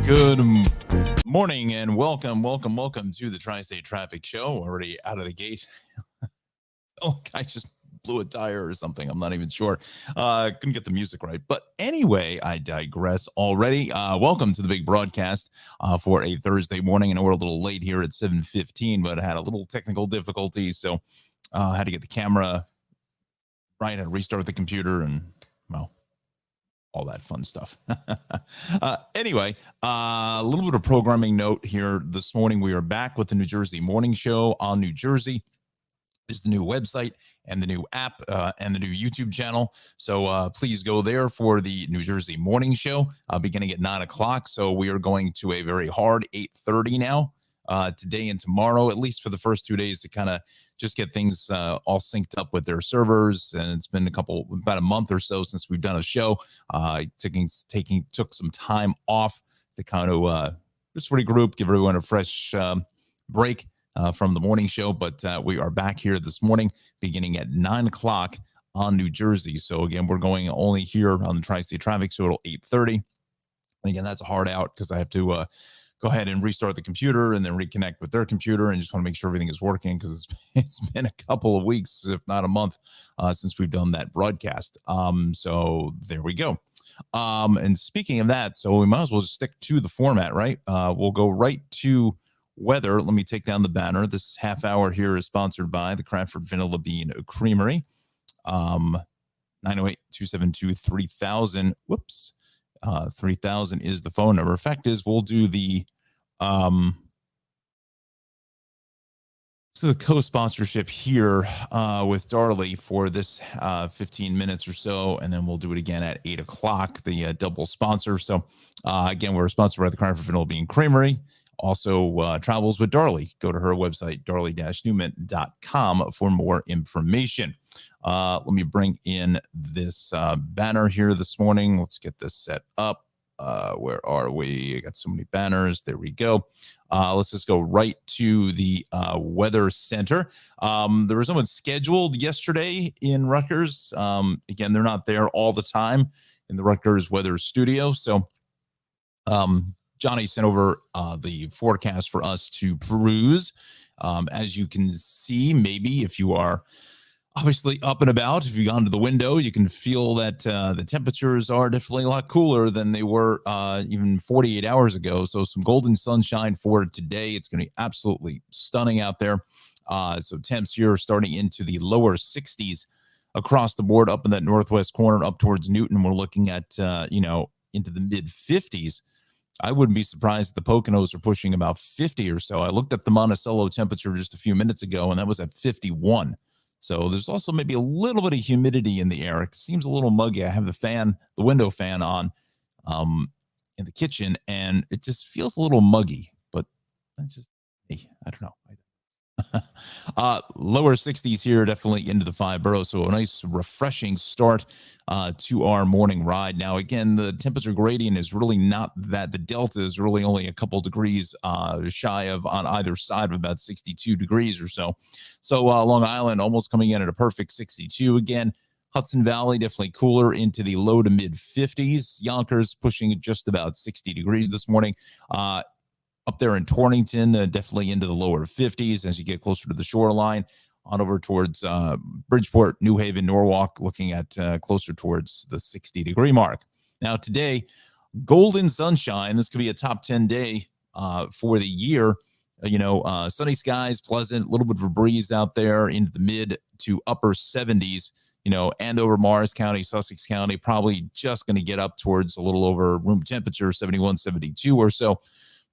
Good morning and welcome to the Tri-State Traffic Show. Already out of the gate. Oh, I just blew a tire or something. I'm not even sure. Couldn't get the music right. But anyway, I digress already. Welcome to the big broadcast for a Thursday morning. I know we're a little late here at 7:15, but I had a little technical difficulty, so I had to get the camera right and restart the computer and, well, all that fun stuff. Anyway, a little bit of programming note here this morning. We are back with the New Jersey Morning Show on New Jersey. Is the new website and the new app and the new YouTube channel. So please go there for the New Jersey Morning Show beginning at 9 o'clock. So we are going to a very hard 8:30 now, today and tomorrow, at least for the first 2 days, to kind of just get things all synced up with their servers. And it's been about a month or so since we've done a show. Took some time off to kind of just regroup, give everyone a fresh break from the morning show. But we are back here this morning beginning at 9 o'clock on New Jersey. So again, we're going only here on the Tri-State Traffic Show till 8:30. And again, that's a hard out because I have to go ahead and restart the computer and then reconnect with their computer, and just want to make sure everything is working because it's been a couple of weeks, if not a month, since we've done that broadcast. So there we go. And speaking of that, so we might as well just stick to the format, right? We'll go right to weather. Let me take down the banner. This half hour here is sponsored by the Cranford Vanilla Bean Creamery. 908-272-3000. Whoops. 3000 is the phone number. Fact is, we'll do the co-sponsorship here with Darley for this 15 minutes or so, and then we'll do it again at 8 o'clock, the double sponsor. So again, we're sponsored by the Cranford Vanilla Bean Creamery. Also travels with Darley. Go to her website, darley-newman.com, for more information. Let me bring in this banner here this morning. Let's get this set up. Where are we? I got so many banners. There we go. Let's just go right to the Weather Center. There was someone scheduled yesterday in Rutgers. Again, they're not there all the time in the Rutgers Weather Studio. So Johnny sent over the forecast for us to peruse. As you can see, maybe if you are obviously up and about, if you've gone to the window, you can feel that the temperatures are definitely a lot cooler than they were even 48 hours ago. So some golden sunshine for today. It's going to be absolutely stunning out there. So temps here starting into the lower 60s across the board, up in that northwest corner, up towards Newton. We're looking at, into the mid 50s. I wouldn't be surprised if the Poconos are pushing about 50 or so. I looked at the Monticello temperature just a few minutes ago, and that was at 51. So there's also maybe a little bit of humidity in the air. It seems a little muggy. I have the window fan on in the kitchen, and it just feels a little muggy. But that's just me. I don't know. Lower 60s here, definitely into the 5 boroughs. So a nice refreshing start to our morning ride. Now, again, the temperature gradient is really not that. The delta is really only a couple degrees shy of on either side of about 62 degrees or so. So Long Island almost coming in at a perfect 62 again. Hudson Valley definitely cooler into the low to mid 50s. Yonkers pushing just about 60 degrees this morning. Up there in Torrington, definitely into the lower 50s as you get closer to the shoreline. On over towards Bridgeport, New Haven, Norwalk, looking at closer towards the 60-degree mark. Now today, golden sunshine. This could be a top 10 day for the year. Sunny skies, pleasant, a little bit of a breeze out there into the mid to upper 70s. Andover, Morris County, Sussex County, probably just going to get up towards a little over room temperature, 71, 72 or so.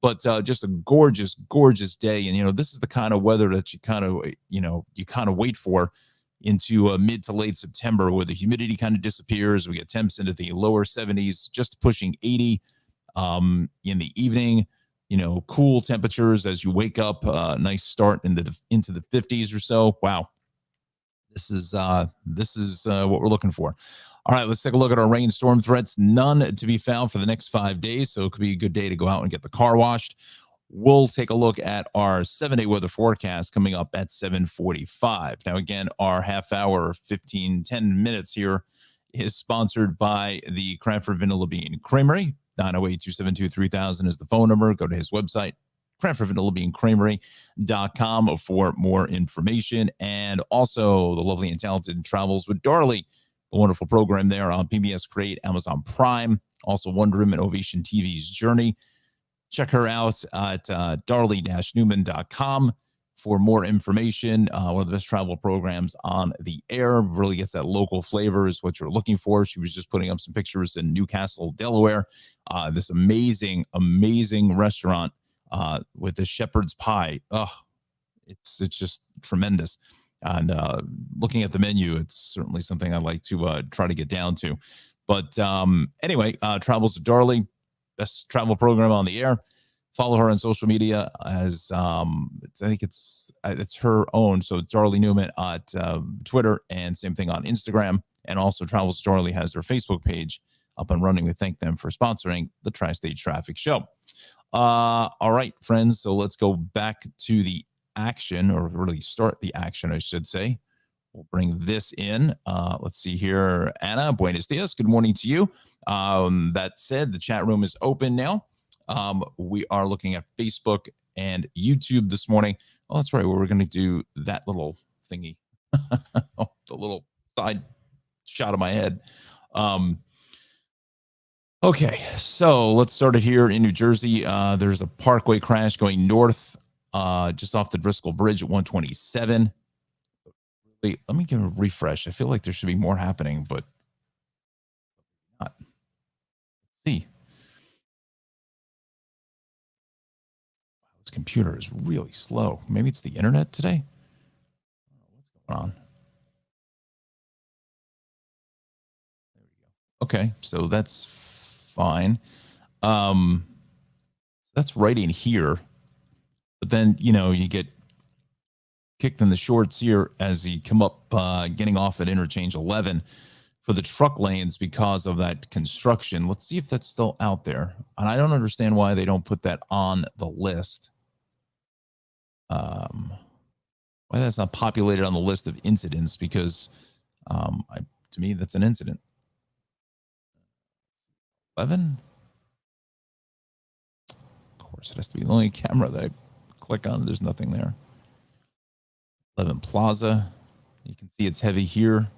But just a gorgeous, gorgeous day. And, this is the kind of weather that you kind of wait for into mid to late September, where the humidity kind of disappears. We get temps into the lower 70s, just pushing 80 in the evening. Cool temperatures as you wake up. Nice start into the 50s or so. Wow. This is what we're looking for. All right, let's take a look at our rainstorm threats. None to be found for the next 5 days, so it could be a good day to go out and get the car washed. We'll take a look at our 7-day weather forecast coming up at 7:45. Now, again, our half hour, 10 minutes here is sponsored by the Cranford Vanilla Bean Creamery. 908-272-3000 is the phone number. Go to his website, Cranford Vanilla Bean Creamery.com for more information. And also the lovely and talented Travels with Darley, a wonderful program there on PBS Create, Amazon Prime, also Wonder Woman Ovation TV's Journey. Check her out at darley-newman.com for more information. One of the best travel programs on the air. Really gets that local flavor is what you're looking for. She was just putting up some pictures in Newcastle, Delaware. This amazing, amazing restaurant with the shepherd's pie. Oh, it's just tremendous. And looking at the menu, it's certainly something I'd like to try to get down to. But anyway, Travels with Darley, best travel program on the air. Follow her on social media as I think it's her own. So it's Darley Newman at Twitter, and same thing on Instagram. And also Travels with Darley has their Facebook page up and running. We thank them for sponsoring the Tri-State Traffic Show. All right, friends. So let's go back to the action, or really start the action, I should say. We'll bring this in. Let's see here. Anna, buenos dias. Good morning to you. That said, the chat room is open now. We are looking at Facebook and YouTube this morning. Oh, that's right. We're going to do that little thingy, the little side shot of my head. Okay, so let's start it here in New Jersey. There's a parkway crash going north, just off the Driscoll Bridge at 127. Wait, let me give a refresh. I feel like there should be more happening, but not. Let's see. This computer is really slow. Maybe it's the internet today. What's going on? There we go. Okay, so that's fine. That's right in here. But then, you get kicked in the shorts here as you come up, getting off at interchange 11 for the truck lanes because of that construction. Let's see if that's still out there. And I don't understand why they don't put that on the list. Why that's not populated on the list of incidents, because to me, that's an incident. 11? Of course, it has to be the only camera that I click on. There's nothing there. 11 Plaza. You can see it's heavy here.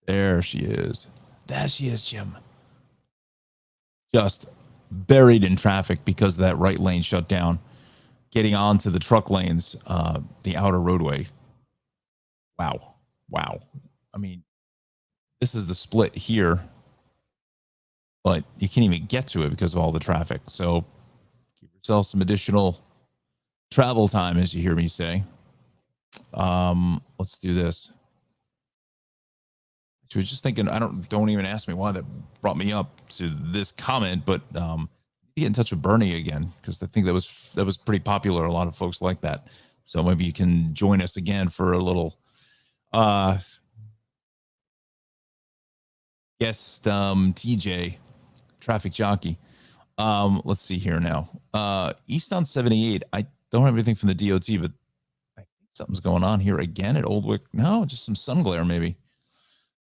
There she is. There she is, Jim. Just buried in traffic because of that right lane shut down. Getting onto the truck lanes, the outer roadway. Wow. I mean, this is the split here, but you can't even get to it because of all the traffic. So give yourself some additional travel time, as you hear me say. Let's do this. I was just thinking, don't even ask me why that brought me up to this comment, but get in touch with Bernie again, because I think that was pretty popular. A lot of folks like that. So maybe you can join us again for a little guest TJ traffic jockey. Let's see here now. East on 78. I don't have anything from the DOT, but I think something's going on here again at Oldwick. No, just some sun glare maybe.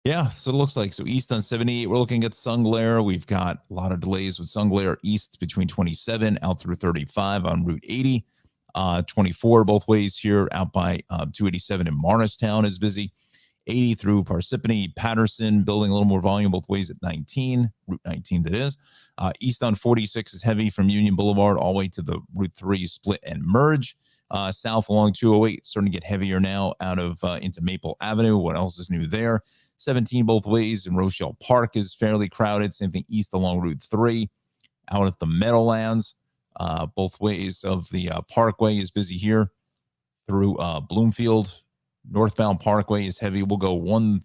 Yeah, so it looks like, so east on 78, we're looking at sun glare. We've got a lot of delays with sun glare east between 27 out through 35 on Route 80. 24 both ways here out by 287 in Morristown is busy. 80 through Parsippany, Patterson, building a little more volume both ways at 19, Route 19 that is. East on 46 is heavy from Union Boulevard all the way to the Route 3 split and merge. South along 208, starting to get heavier now out of into Maple Avenue. What else is new there? 17 both ways, and Rochelle Park is fairly crowded. Same thing east along Route 3. Out at the Meadowlands, both ways of the Parkway is busy here through Bloomfield. Northbound Parkway is heavy. We'll go We'll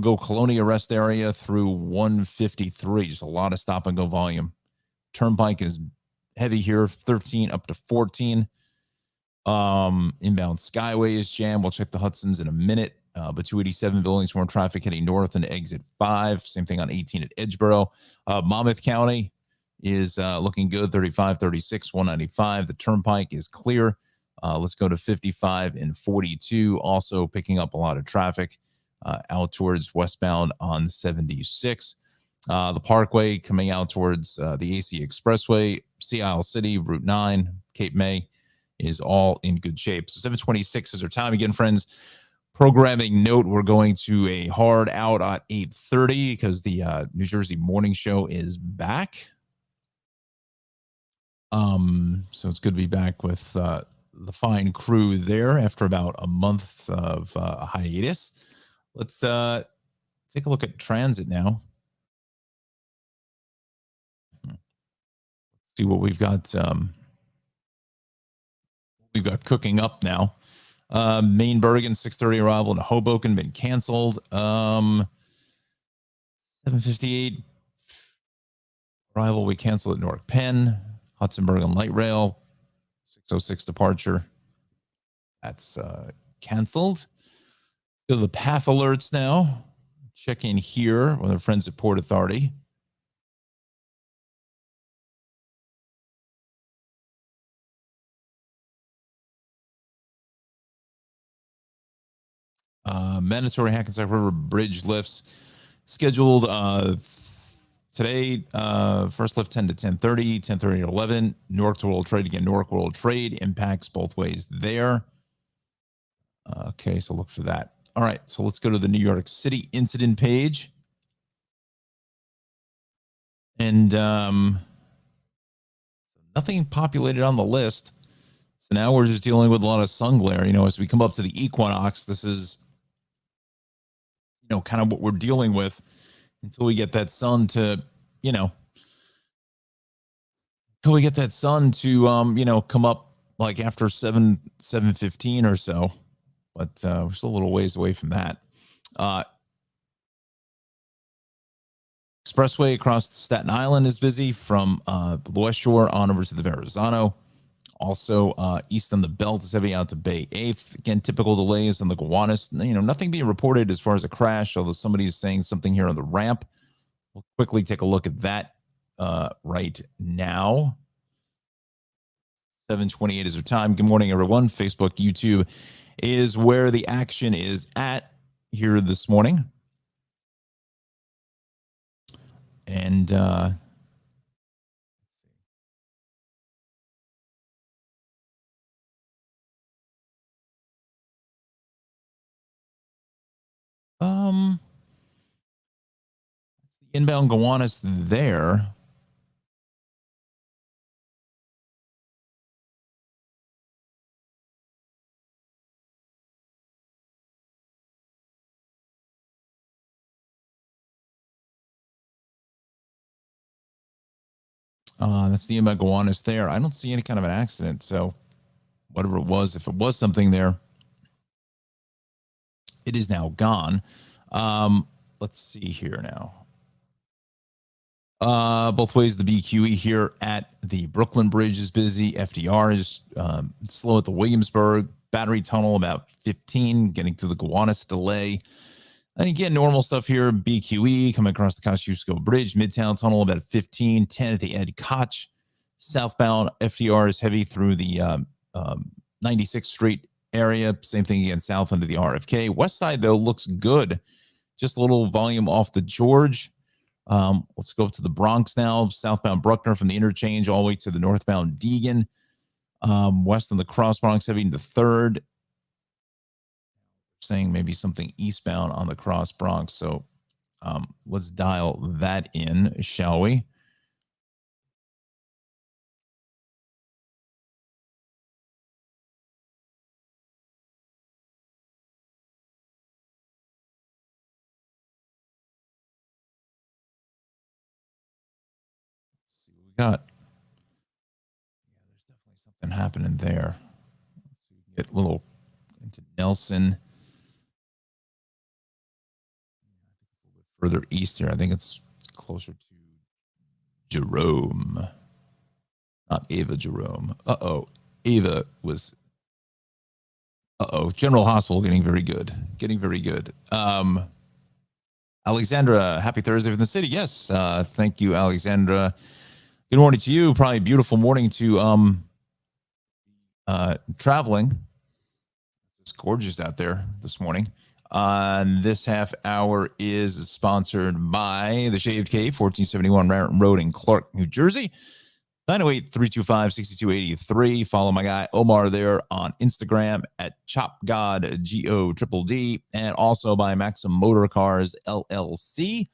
go Colonia Rest area through 153. Just a lot of stop and go volume. Turnpike is heavy here, 13 up to 14. Inbound Skyway is jammed. We'll check the Hudsons in a minute. But 287 buildings, more traffic heading north into exit 5. Same thing on 18 at Edgeboro. Monmouth County is looking good, 35, 36, 195. The Turnpike is clear. Let's go to 55 and 42. Also picking up a lot of traffic out towards westbound on 76. The Parkway coming out towards the AC Expressway, Sea Isle City, Route 9, Cape May is all in good shape. So 7:26 is our time again, friends. Programming note: we're going to a hard out at 8:30 because the New Jersey morning show is back. So it's good to be back with the fine crew there after about a month of a hiatus. Let's take a look at transit now. See what we've got. We've got cooking up now. Maine Bergen 6:30 arrival in Hoboken been canceled. 7:58 arrival we canceled at Newark Penn. Hudson Bergen Light Rail 6:06 departure. That's canceled. Go to the path alerts now. Check in here with our friends at Port Authority. Mandatory Hackensack River Bridge lifts scheduled today. First lift 10 to 10:30, 10:30 to 11. Newark to World Trade again. Newark World Trade impacts both ways there. Okay, so look for that. All right, so let's go to the New York City incident page. And nothing populated on the list. So now we're just dealing with a lot of sun glare. You know, as we come up to the equinox, this is, you know, kind of what we're dealing with until we get that sun to, you know, until we get that sun to, you know, come up like after 7:15 or so. But we're still a little ways away from that. Expressway across Staten Island is busy from the West Shore on over to the Verrazano. Also, east on the Belt is heavy out to Bay 8th. Again, typical delays on the Gowanus. You know, nothing being reported as far as a crash, although somebody is saying something here on the ramp. We'll quickly take a look at that right now. 7:28 is our time. Good morning, everyone. Facebook, YouTube is where the action is at here this morning. And the inbound Gowanus there. That's the inbound Gowanus there. I don't see any kind of an accident. So whatever it was, if it was something there, it is now gone. Let's see here now. Both ways, the BQE here at the Brooklyn Bridge is busy. FDR is slow at the Williamsburg Battery Tunnel, about 15, getting through the Gowanus delay. And again, normal stuff here. BQE coming across the Kosciuszko Bridge, Midtown Tunnel about 15, 10 at the Ed Koch. Southbound FDR is heavy through the 96th Street area. Same thing again, south under the RFK. West side, though, looks good. Just a little volume off the George. Let's go to the Bronx now. Southbound Bruckner from the interchange all the way to the northbound Deegan. West on the Cross Bronx heading to 3rd. Saying maybe something eastbound on the Cross Bronx. So let's dial that in, shall we? Let's see what we got. Yeah, there's definitely something happening there. Let's see, we can get a little into Nelson. A little bit further east here. I think it's closer to Jerome. Not Ava Jerome. Ava was. General Hospital getting very good. Getting very good. Alexandra, happy Thursday from the city. Yes. Thank you, Alexandra. Good morning to you. Probably a beautiful morning to traveling. It's gorgeous out there this morning. This half hour is sponsored by the Shaved Cave, 1471 Raritan Road in Clark, New Jersey. 908-325-6283. Follow my guy Omar there on Instagram at ChopGod, GODDD, and also by Maxim Motor Cars, LLC.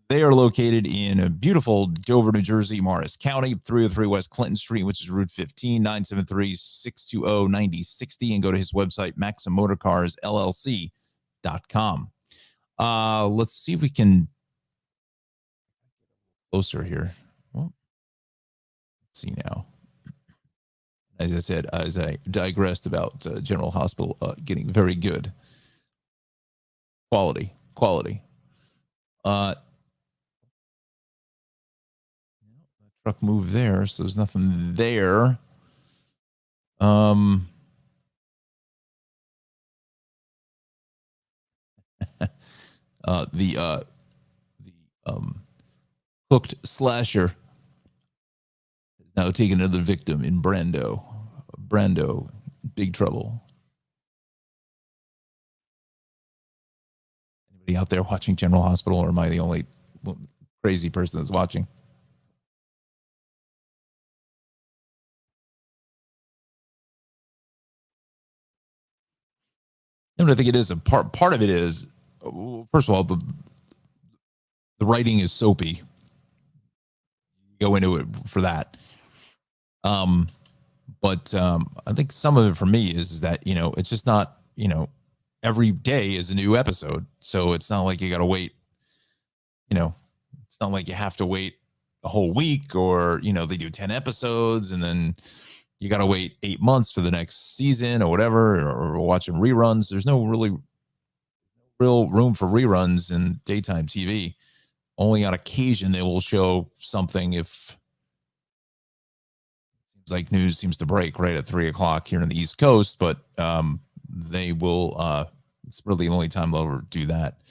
They are located in beautiful Dover, New Jersey, Morris County, 303 West Clinton Street, which is Route 15, 973-620-9060, and go to his website, MaximMotorCarsLLC.com. Let's see if we can closer here. Well, let's see now. As I said, as I digressed about General Hospital getting very good quality. Truck moved there, so there's nothing there. The hooked slasher has now taken another victim in Brando, big trouble. Anybody out there watching General Hospital, or am I the only crazy person that's watching? And I think it is a part of it is, first of all, the writing is soapy. Go into it for that. But I think some of it for me is that, it's just not, every day is a new episode. So it's not like you got to wait, it's not like you have to wait a whole week, or, they do 10 episodes and then you got to wait 8 months for the next season or whatever, or watching reruns. There's no really real room for reruns in daytime TV. Only on occasion they will show something if seems like news seems to break right at 3:00 here in the East Coast, but they will. It's really the only time they'll ever do that.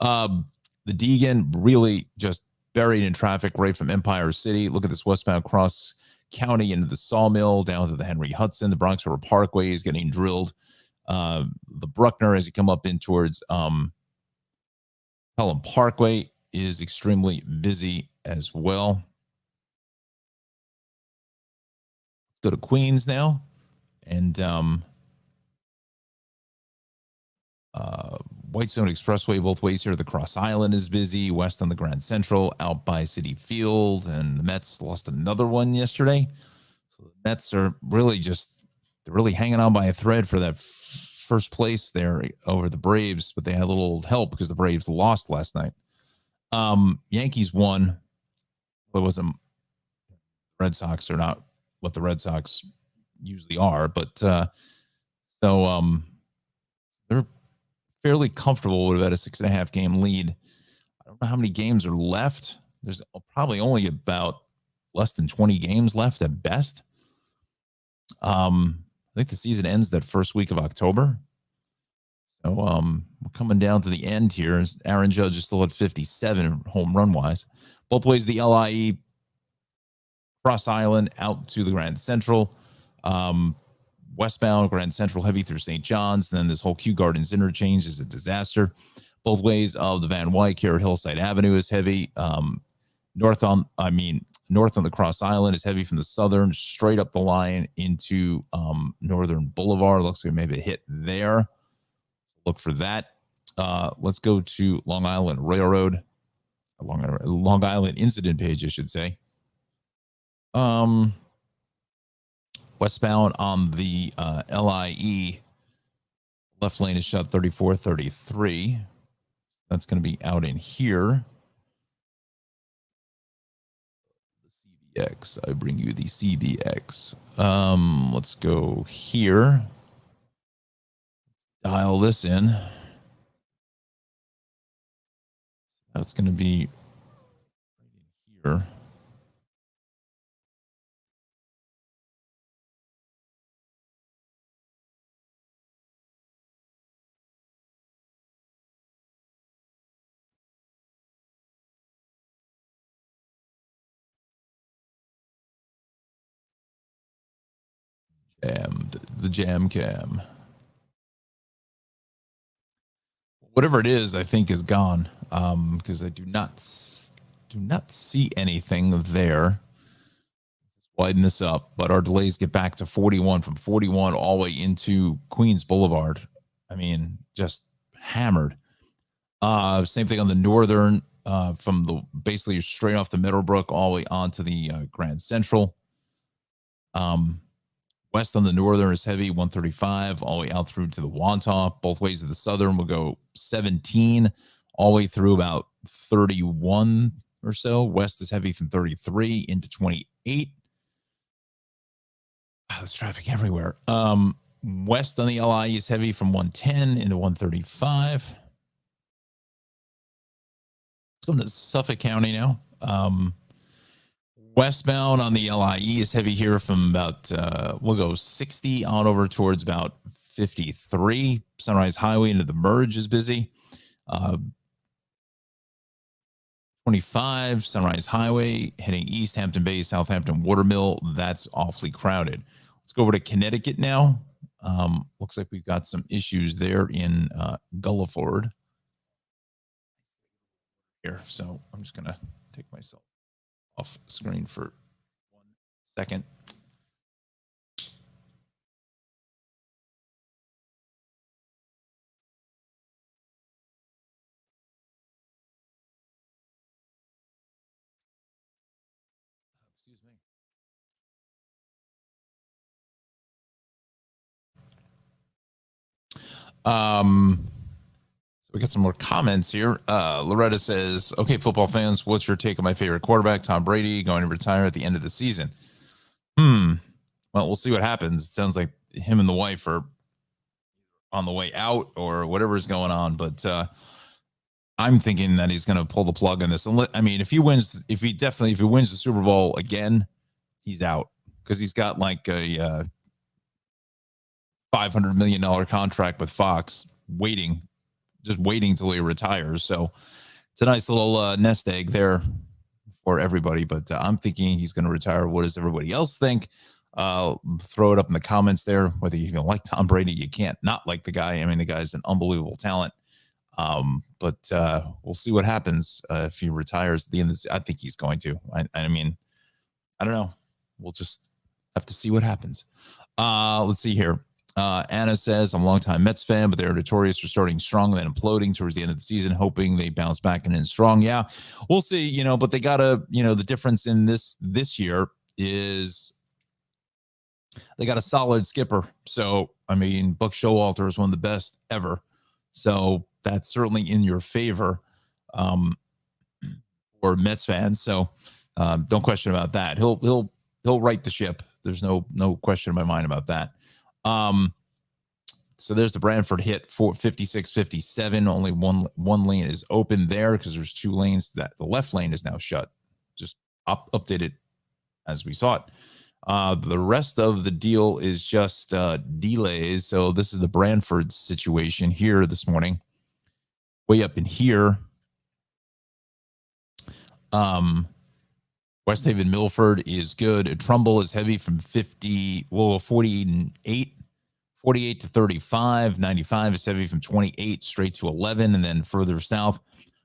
The Deegan really just buried in traffic right from Empire City. Look at this westbound cross county into the Sawmill down to the Henry Hudson. The Bronx River Parkway is getting drilled. The Bruckner, as you come up in towards Pelham Parkway, is extremely busy as well. Let's go to Queens now. And Whitestone Expressway both ways here. The Cross Island is busy. West on the Grand Central, out by City Field. And the Mets lost another one yesterday. So the Mets are really they're really hanging on by a thread for that first place there over the Braves. But they had a little help because the Braves lost last night. Yankees won. But it wasn't. Red Sox are not what the Red Sox usually are. But they're fairly comfortable with about a 6.5 game lead. I don't know how many games are left. There's probably only about less than 20 games left at best. I think the season ends that first week of October. So we're coming down to the end here. Aaron Judge is still at 57 home run wise. Both ways, the LIE Cross Island out to the Grand Central. Westbound Grand Central heavy through St. John's. And then this whole Kew Gardens interchange is a disaster. Both ways of the Van Wyck here at Hillside Avenue is heavy. North on the Cross Island is heavy from the southern straight up the line into Northern Boulevard. Looks like maybe a hit there. Look for that. Let's go to Long Island Railroad. Long Island incident page, I should say. Westbound on the LIE, left lane is shut 3433. That's going to be out in here. The CBX. I bring you the CBX. Let's go here. Dial this in. That's going to be here. The jam cam. Whatever it is, I think is gone. Because I do not see anything there. Widen this up, but our delays get back to 41 from 41 all the way into Queens Boulevard. I mean, just hammered. Same thing on the northern, from the basically straight off the Meadowbrook all the way onto the Grand Central. West on the northern is heavy, 135, all the way out through to the Wantagh. Both ways of the southern will go 17, all the way through about 31 or so. West is heavy from 33 into 28. There's traffic everywhere. West on the LI is heavy from 110 into 135. Let's go to Suffolk County now. Westbound on the LIE is heavy here from about, we'll go 60 on over towards about 53. Sunrise Highway into the merge is busy. 25, Sunrise Highway, heading east, Hampton Bay, Southampton, Watermill. That's awfully crowded. Let's go over to Connecticut now. Looks like we've got some issues there in Gulliford here. So I'm just going to take myself off screen for 1 second. Excuse me. So we got some more comments here. Loretta says, okay, football fans, what's your take on my favorite quarterback, Tom Brady, going to retire at the end of the season? Well, we'll see what happens. It sounds like him and the wife are on the way out or whatever is going on, but I'm thinking that he's going to pull the plug on this. I mean, if he wins the Super Bowl again, he's out, because he's got like a $500 million contract with Fox just waiting till he retires. So it's a nice little nest egg there for everybody, but I'm thinking he's going to retire. What does everybody else think? Throw it up in the comments there. Whether you like Tom Brady, you can't not like the guy. I mean, the guy's an unbelievable talent. But we'll see what happens if he retires at the end of I think he's going to. I mean, I don't know. We'll just have to see what happens. Let's see here. Anna says, I'm a longtime Mets fan, but they're notorious for starting strong and then imploding towards the end of the season, hoping they bounce back and end strong. Yeah, we'll see, but they got to, the difference in this year is they got a solid skipper. So, I mean, Buck Showalter is one of the best ever. So that's certainly in your favor for Mets fans. So don't question about that. He'll right the ship. There's no question in my mind about that. So there's the Brantford hit for 56-57. Only one lane is open there because there's 2 lanes. That the left lane is now shut. Just updated as we saw it. The rest of the deal is just delays. So this is the Brantford situation here this morning. Way up in here. West Haven Milford is good. Trumbull is heavy from 48 to 35. 95 is heavy from 28 straight to 11, and then further south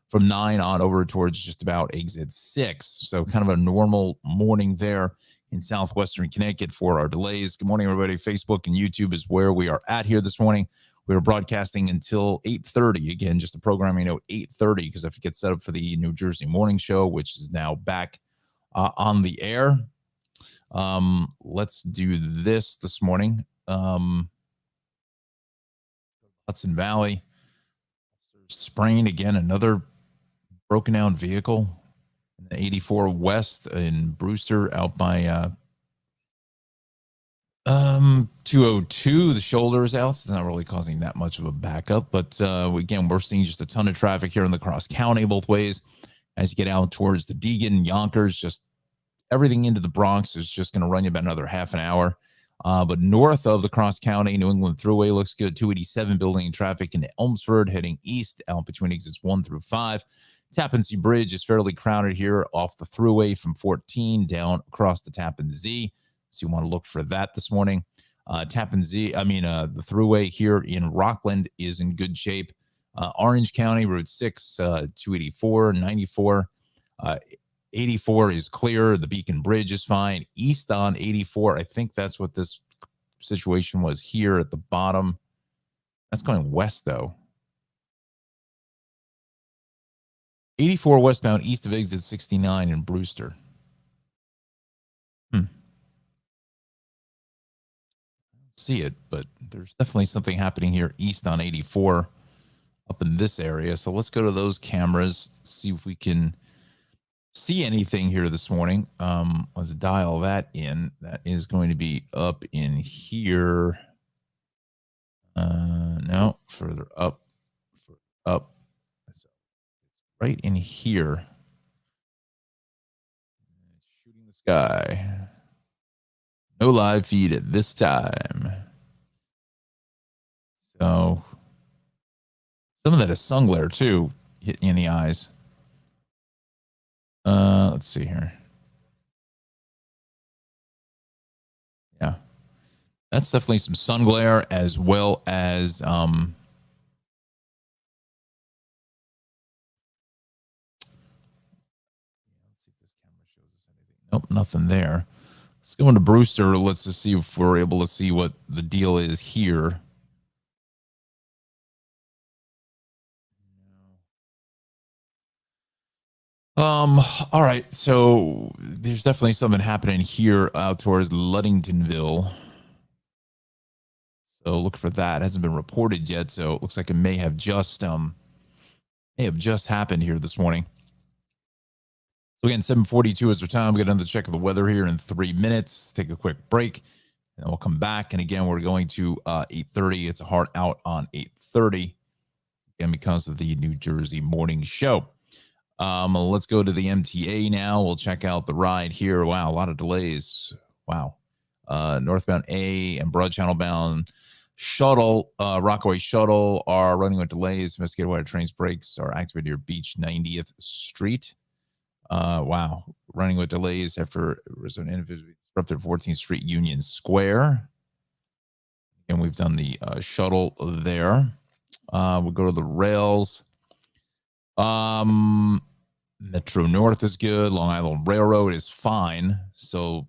from 9 on over towards just about exit 6. So kind of a normal morning there in southwestern Connecticut for our delays. Good morning, everybody. Facebook and YouTube is where we are at here this morning. We are broadcasting until 8:30. Again, just a programming note, 8:30, because I have to get set up for the New Jersey Morning Show, which is now back on the air. Let's do this morning. Hudson Valley, sprained again, another broken down vehicle. 84 West in Brewster out by 202. The shoulder is out, so it's not really causing that much of a backup. But again, we're seeing just a ton of traffic here in the cross county both ways. As you get out towards the Deegan, Yonkers, just everything into the Bronx is just going to run you about another half an hour. But north of the cross county, New England Thruway looks good. 287 building traffic into Elmsford, heading east out between exits 1 through 5. Tappan Zee Bridge is fairly crowded here off the Thruway from 14 down across the Tappan Zee. So you want to look for that this morning. Tappan Zee, the thruway here in Rockland is in good shape. Orange County, Route 6, 284, 94. 84 is clear. The Beacon Bridge is fine. East on 84, I think that's what this situation was here at the bottom. That's going west, though. 84 westbound east of exit 69 in Brewster. See it, but there's definitely something happening here east on 84 up in this area. So let's go to those cameras, see if we can see anything here this morning. Let's dial that in. That is going to be up in here. No, further up. It's right in here. Shooting the sky. No live feed at this time. So some of that is sun glare too, hitting you in the eyes. Let's see here. Yeah, that's definitely some sun glare as well as let's see if this camera shows us anything. Nope, nothing there. Let's go into Brewster. Let's just see if we're able to see what the deal is here. All right. So there's definitely something happening here out towards Ludingtonville. So look for that. It hasn't been reported yet, so it looks like it may have just happened here this morning. So again, 7:42 is our time. We got another check of the weather here in 3 minutes. Take a quick break, and we'll come back. And again, we're going to 8:30. It's a hard out on 8:30, again because of the New Jersey morning show. Let's go to the MTA now. We'll check out the ride here. Wow, a lot of delays. Wow. Northbound A and Broad Channel bound shuttle, Rockaway shuttle are running with delays. Investigated why trains brakes are activated near Beach 90th Street. Wow, running with delays after it was an individual disrupted 14th Street Union Square. And we've done the shuttle there. We'll go to the rails. Metro North is good. Long Island Railroad is fine. So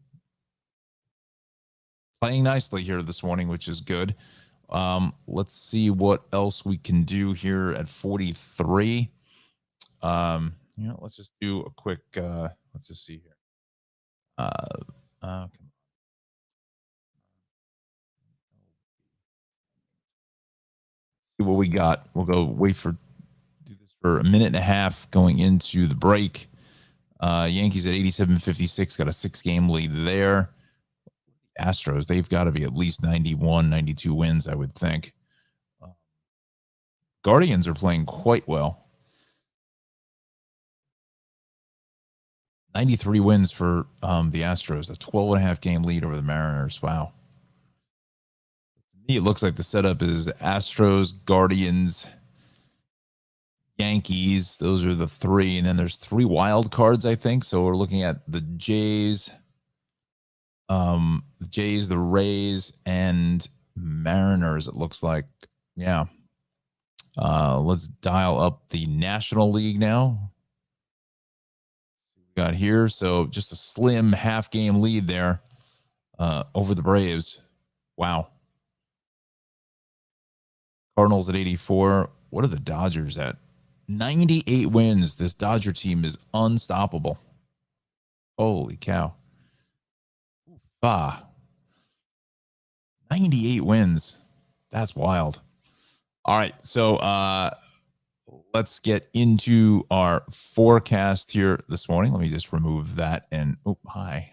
playing nicely here this morning, which is good. Let's see what else we can do here at 43. Let's just do a quick, let's just see here. See what we got. We'll go do this for a minute and a half going into the break. Yankees at 87-56, got a 6-game lead there. Astros, they've got to be at least 91, 92 wins, I would think. Guardians are playing quite well. 93 wins for the Astros, a 12.5 game lead over the Mariners. Wow. To me, it looks like the setup is Astros, Guardians, Yankees. Those are the three. And then there's 3 wild cards, I think. So we're looking at the Jays, the Rays, and Mariners, it looks like. Yeah. Let's dial up the National League now. We got here. So just a slim half-game lead there over the Braves. Wow. Cardinals at 84. What are the Dodgers at? 98 wins. This Dodger team is unstoppable. Holy cow. 98 wins. That's wild. All right. So let's get into our forecast here this morning. Let me just remove that and hi.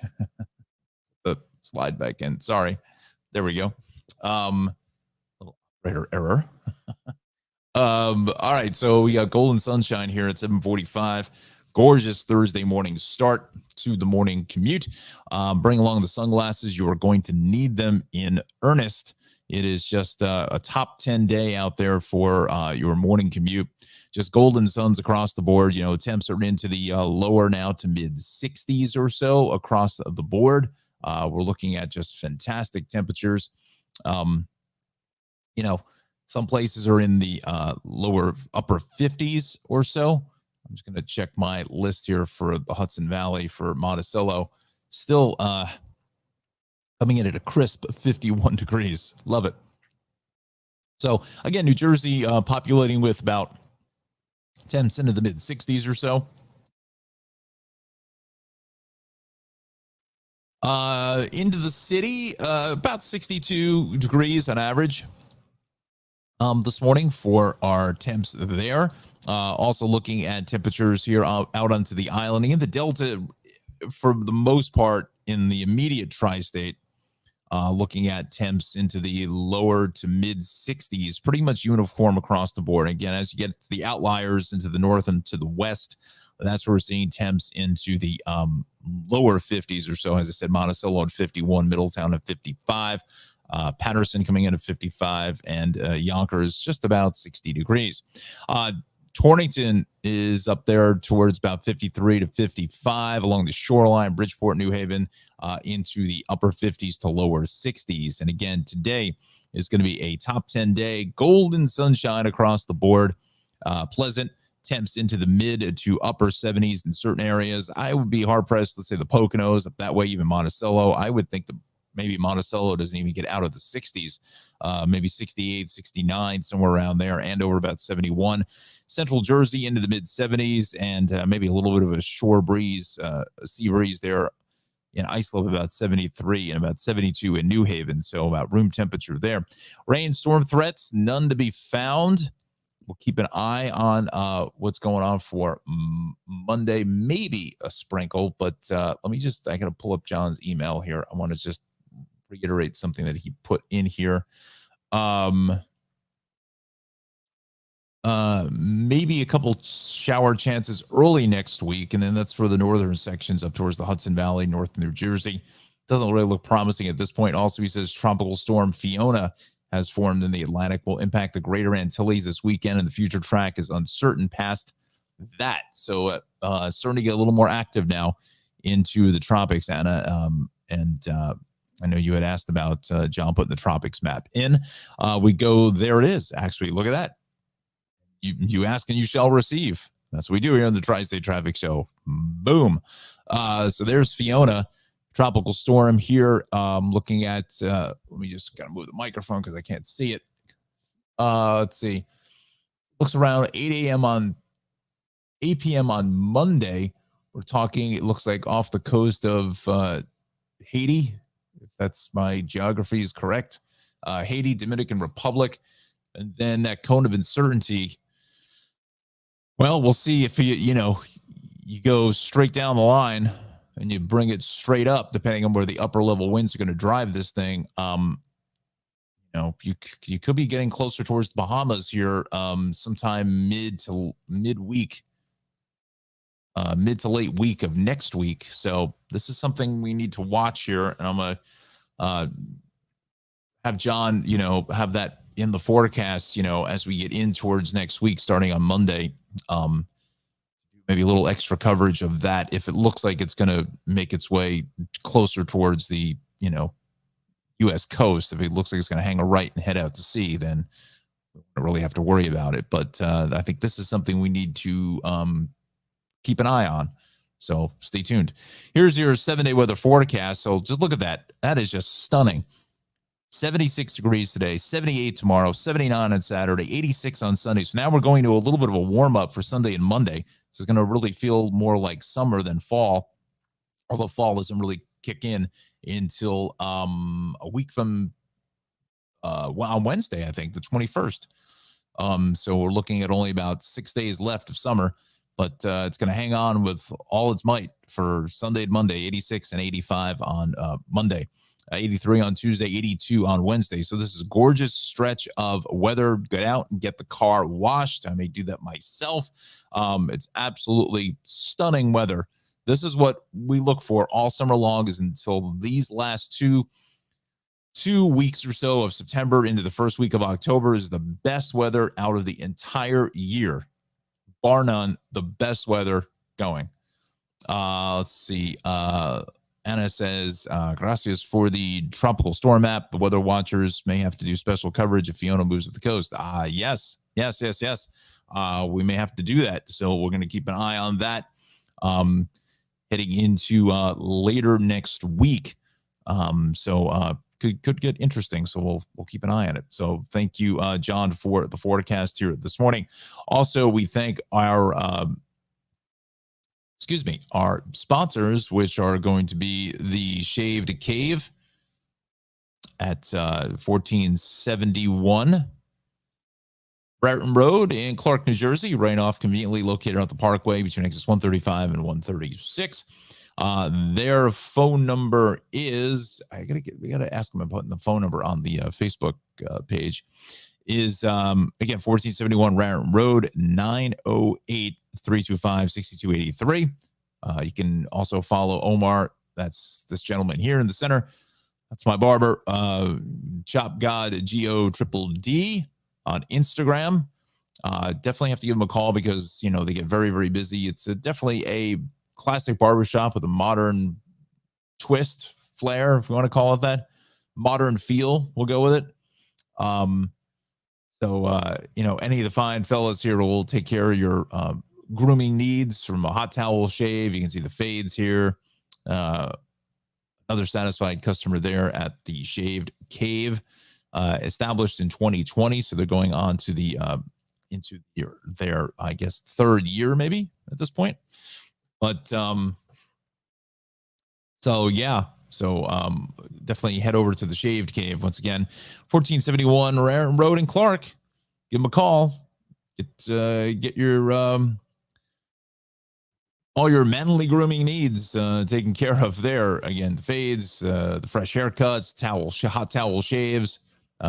The slide back in. Sorry. There we go. Little operator error. All right. So we got golden sunshine here at 7:45. Gorgeous Thursday morning start to the morning commute. Bring along the sunglasses. You are going to need them in earnest. It is just a top 10 day out there for your morning commute. Just golden suns across the board. Temps are into the lower now to mid 60s or so across the board. We're looking at just fantastic temperatures. Um, some places are in the upper 50s or so. I'm just going to check my list here for the Hudson Valley for Monticello. Still coming in at a crisp 51 degrees. Love it. So again, New Jersey populating with about 10% of the mid 60s or so. Into the city, about 62 degrees on average this morning for our temps there. Also looking at temperatures here out onto the island and the Delta, for the most part, in the immediate tri-state. Looking at temps into the lower to mid 60s, pretty much uniform across the board. Again, as you get to the outliers into the north and to the west, that's where we're seeing temps into the lower 50s or so. As I said, Monticello at 51, Middletown at 55, Patterson coming in at 55, and Yonkers just about 60 degrees. Torrington is up there towards about 53 to 55 along the shoreline, Bridgeport, New Haven, into the upper 50s to lower 60s. And again, today is going to be a top 10 day, golden sunshine across the board, pleasant temps into the mid to upper 70s in certain areas. I would be hard pressed, let's say the Poconos up that way, even Monticello. I would think maybe Monticello doesn't even get out of the 60s, maybe 68, 69, somewhere around there, and over about 71. Central Jersey into the mid 70s, and maybe a little bit of a shore breeze, a sea breeze there in Islip, about 73, and about 72 in New Haven. So about room temperature there. Rain, storm threats, none to be found. We'll keep an eye on what's going on for Monday, maybe a sprinkle, but I got to pull up John's email here. I want to just reiterate something that he put in here. Maybe a couple shower chances early next week, and then that's for the northern sections up towards the Hudson Valley, north New Jersey. Doesn't really look promising at this point. Also, he says tropical storm Fiona has formed in the Atlantic, will impact the greater Antilles this weekend, and the future track is uncertain past that. So starting to get a little more active now into the tropics, Anna. I know you had asked about John putting the tropics map in. We go, there it is. Actually, look at that. You ask and you shall receive. That's what we do here on the Tri-State Traffic Show. Boom. So there's Fiona, tropical storm here. Looking at, let me just kind of move the microphone because I can't see it. Let's see. Looks around 8 p.m. on Monday. We're talking, it looks like off the coast of Haiti, if that's my geography is correct. Haiti, Dominican Republic, and then that cone of uncertainty. Well, we'll see if you go straight down the line and you bring it straight up, depending on where the upper level winds are going to drive this thing. You could be getting closer towards the Bahamas here sometime mid to late week of next week. So this is something we need to watch here, and I'm gonna have John, have that in the forecast, as we get in towards next week, starting on Monday. Maybe a little extra coverage of that if it looks like it's going to make its way closer towards the, U.S. coast. If it looks like it's going to hang a right and head out to sea, then we don't really have to worry about it. But I think this is something we need to keep an eye on. So stay tuned. Here's your 7-day weather forecast. So just look at that. That is just stunning. 76 degrees today, 78 tomorrow, 79 on Saturday, 86 on Sunday. So now we're going to a little bit of a warm up for Sunday and Monday. So it's going to really feel more like summer than fall, although fall doesn't really kick in until a week from on Wednesday, I think, the 21st. So we're looking at only about 6 days left of summer, but it's going to hang on with all its might for Sunday and Monday, 86 and 85 on Monday. 83 on Tuesday, 82 on Wednesday. So this is a gorgeous stretch of weather. Get out and get the car washed. I may do that myself. It's absolutely stunning weather. This is what we look for all summer long, is until these last two weeks or so of September into the first week of October is the best weather out of the entire year. Bar none, the best weather going. Let's see. Anna says, gracias for the tropical storm app. The weather watchers may have to do special coverage if Fiona moves up the coast. Yes. We may have to do that. So we're going to keep an eye on that heading into later next week. Could get interesting. So we'll keep an eye on it. So thank you, Jon, for the forecast here this morning. Also, we thank our sponsors, which are going to be the Shaved Cave at 1471 Brereton Road in Clark, New Jersey, right off conveniently located off the Parkway between exits 135 and 136. Their phone number is, we gotta ask them about the phone number on the Facebook page. Is again 1471 Raritan Road, 908-325-6283. You can also follow Omar. That's this gentleman here in the center. That's my barber, Chop God GO on Instagram. Definitely have to give them a call because they get very, very busy. It's definitely a classic barbershop with a modern twist, flair, if you want to call it that. Modern feel, we'll go with it. Any of the fine fellas here will take care of your grooming needs, from a hot towel shave. You can see the fades here. Another satisfied customer there at the Shaved Cave, established in 2020. So they're going on to the into their, I guess, third year maybe at this point. But definitely head over to the Shaved Cave once again, 1471 Raritan Road in Clark. Give them a call. Get your all your manly grooming needs taken care of there. Again, the fades, the fresh haircuts, hot towel shaves,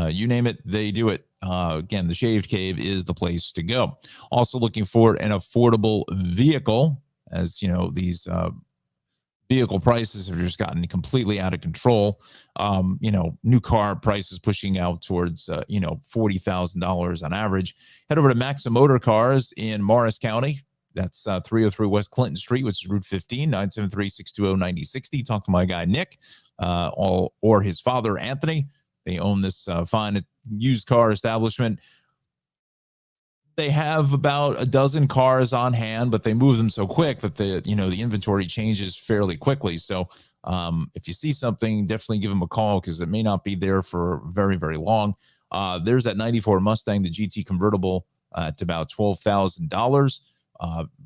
you name it, they do it. Again, the Shaved Cave is the place to go. Also looking for an affordable vehicle, as these vehicle prices have just gotten completely out of control. New car prices pushing out towards $40,000 on average. Head over to Maxim Motor Cars in Morris County. That's 303 West Clinton Street, which is Route 15, 973-620-9060. Talk to my guy Nick, or his father Anthony. They own this fine used car establishment. They have about a dozen cars on hand, but they move them so quick that the inventory changes fairly quickly. So if you see something, definitely give them a call, because it may not be there for very, very long. There's that 94 Mustang, the GT convertible, at about $12,000.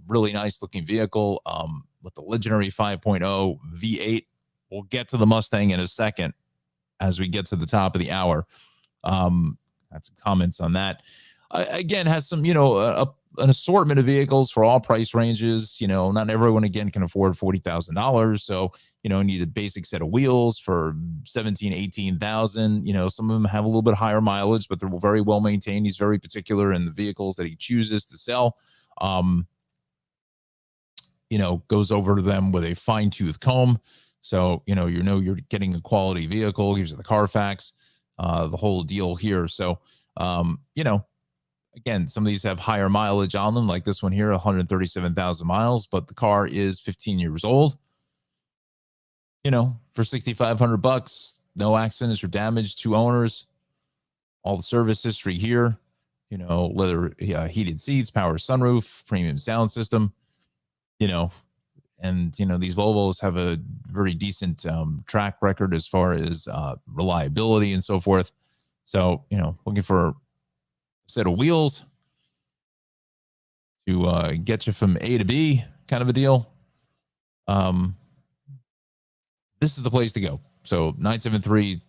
Really nice looking vehicle with the legendary 5.0 V8. We'll get to the Mustang in a second as we get to the top of the hour. Had some comments on that. Again, has some, an assortment of vehicles for all price ranges. Not everyone, again, can afford $40,000. So, need a basic set of wheels for $17,000, $18,000. Some of them have a little bit higher mileage, but they're very well maintained. He's very particular in the vehicles that he chooses to sell. Goes over to them with a fine tooth comb. So, you're getting a quality vehicle, gives you the Carfax, the whole deal here. So, again, some of these have higher mileage on them, like this one here, 137,000 miles, but the car is 15 years old. For $6,500, no accidents or damage, 2 owners, all the service history here, leather heated seats, power sunroof, premium sound system, and these Volvos have a very decent track record as far as reliability and so forth. So, looking for a set of wheels to get you from A to B, kind of a deal. This is the place to go. So 973-620-9060,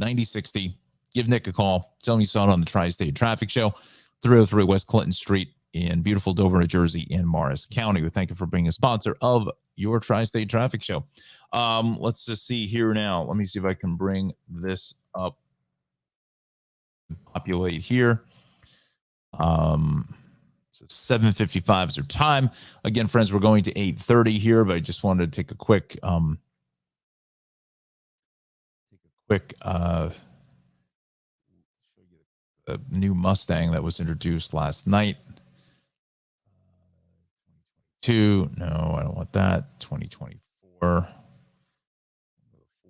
620-9060. Give Nick a call. Tell him you saw it on the Tri-State Traffic Show, 303 West Clinton Street in beautiful Dover, New Jersey, in Morris County. We thank you for being a sponsor of your Tri-State Traffic Show. Let's just see here now. Let me see if I can bring this up. Populate here. So 7:55 is our time. Again, friends, we're going to 8:30 here, but I just wanted to take a quick new Mustang that was introduced last night. No, I don't want that. 2024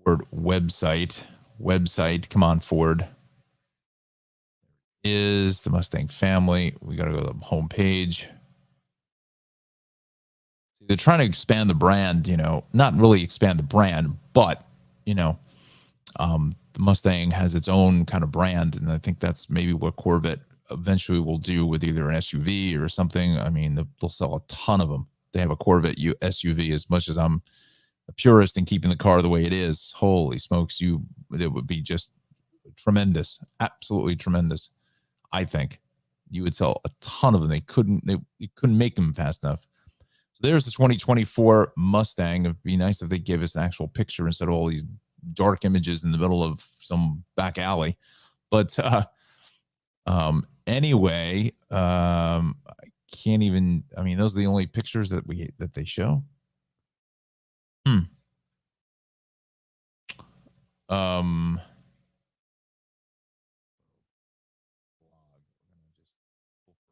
Ford website. Come on, Ford. Is the Mustang family. We got to go to the home page. They're trying to expand the brand, not really expand the brand, but, the Mustang has its own kind of brand. And I think that's maybe what Corvette eventually will do with either an SUV or something. I mean, they'll sell a ton of them. They have a Corvette SUV. As much as I'm a purist in keeping the car the way it is, holy smokes, it would be just tremendous, absolutely tremendous. I think you would sell a ton of them. They couldn't make them fast enough. So there's the 2024 Mustang. It'd be nice if they gave us an actual picture instead of all these dark images in the middle of some back alley. But anyway, I can't even. I mean, those are the only pictures that they show.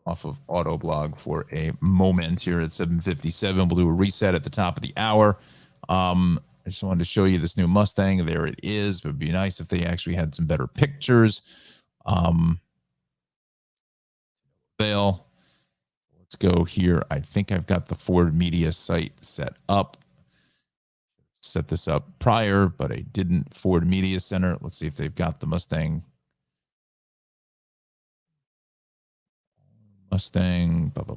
Off of Autoblog for a moment here at 7:57. We'll do a reset at the top of the hour. I just wanted to show you this new Mustang. There it is. It would be nice if they actually had some better pictures. Fail. Let's go here. I think I've got the Ford Media site set up. Set this up prior, but I didn't. Ford Media Center. Let's see if they've got the Mustang. Mustang. Let's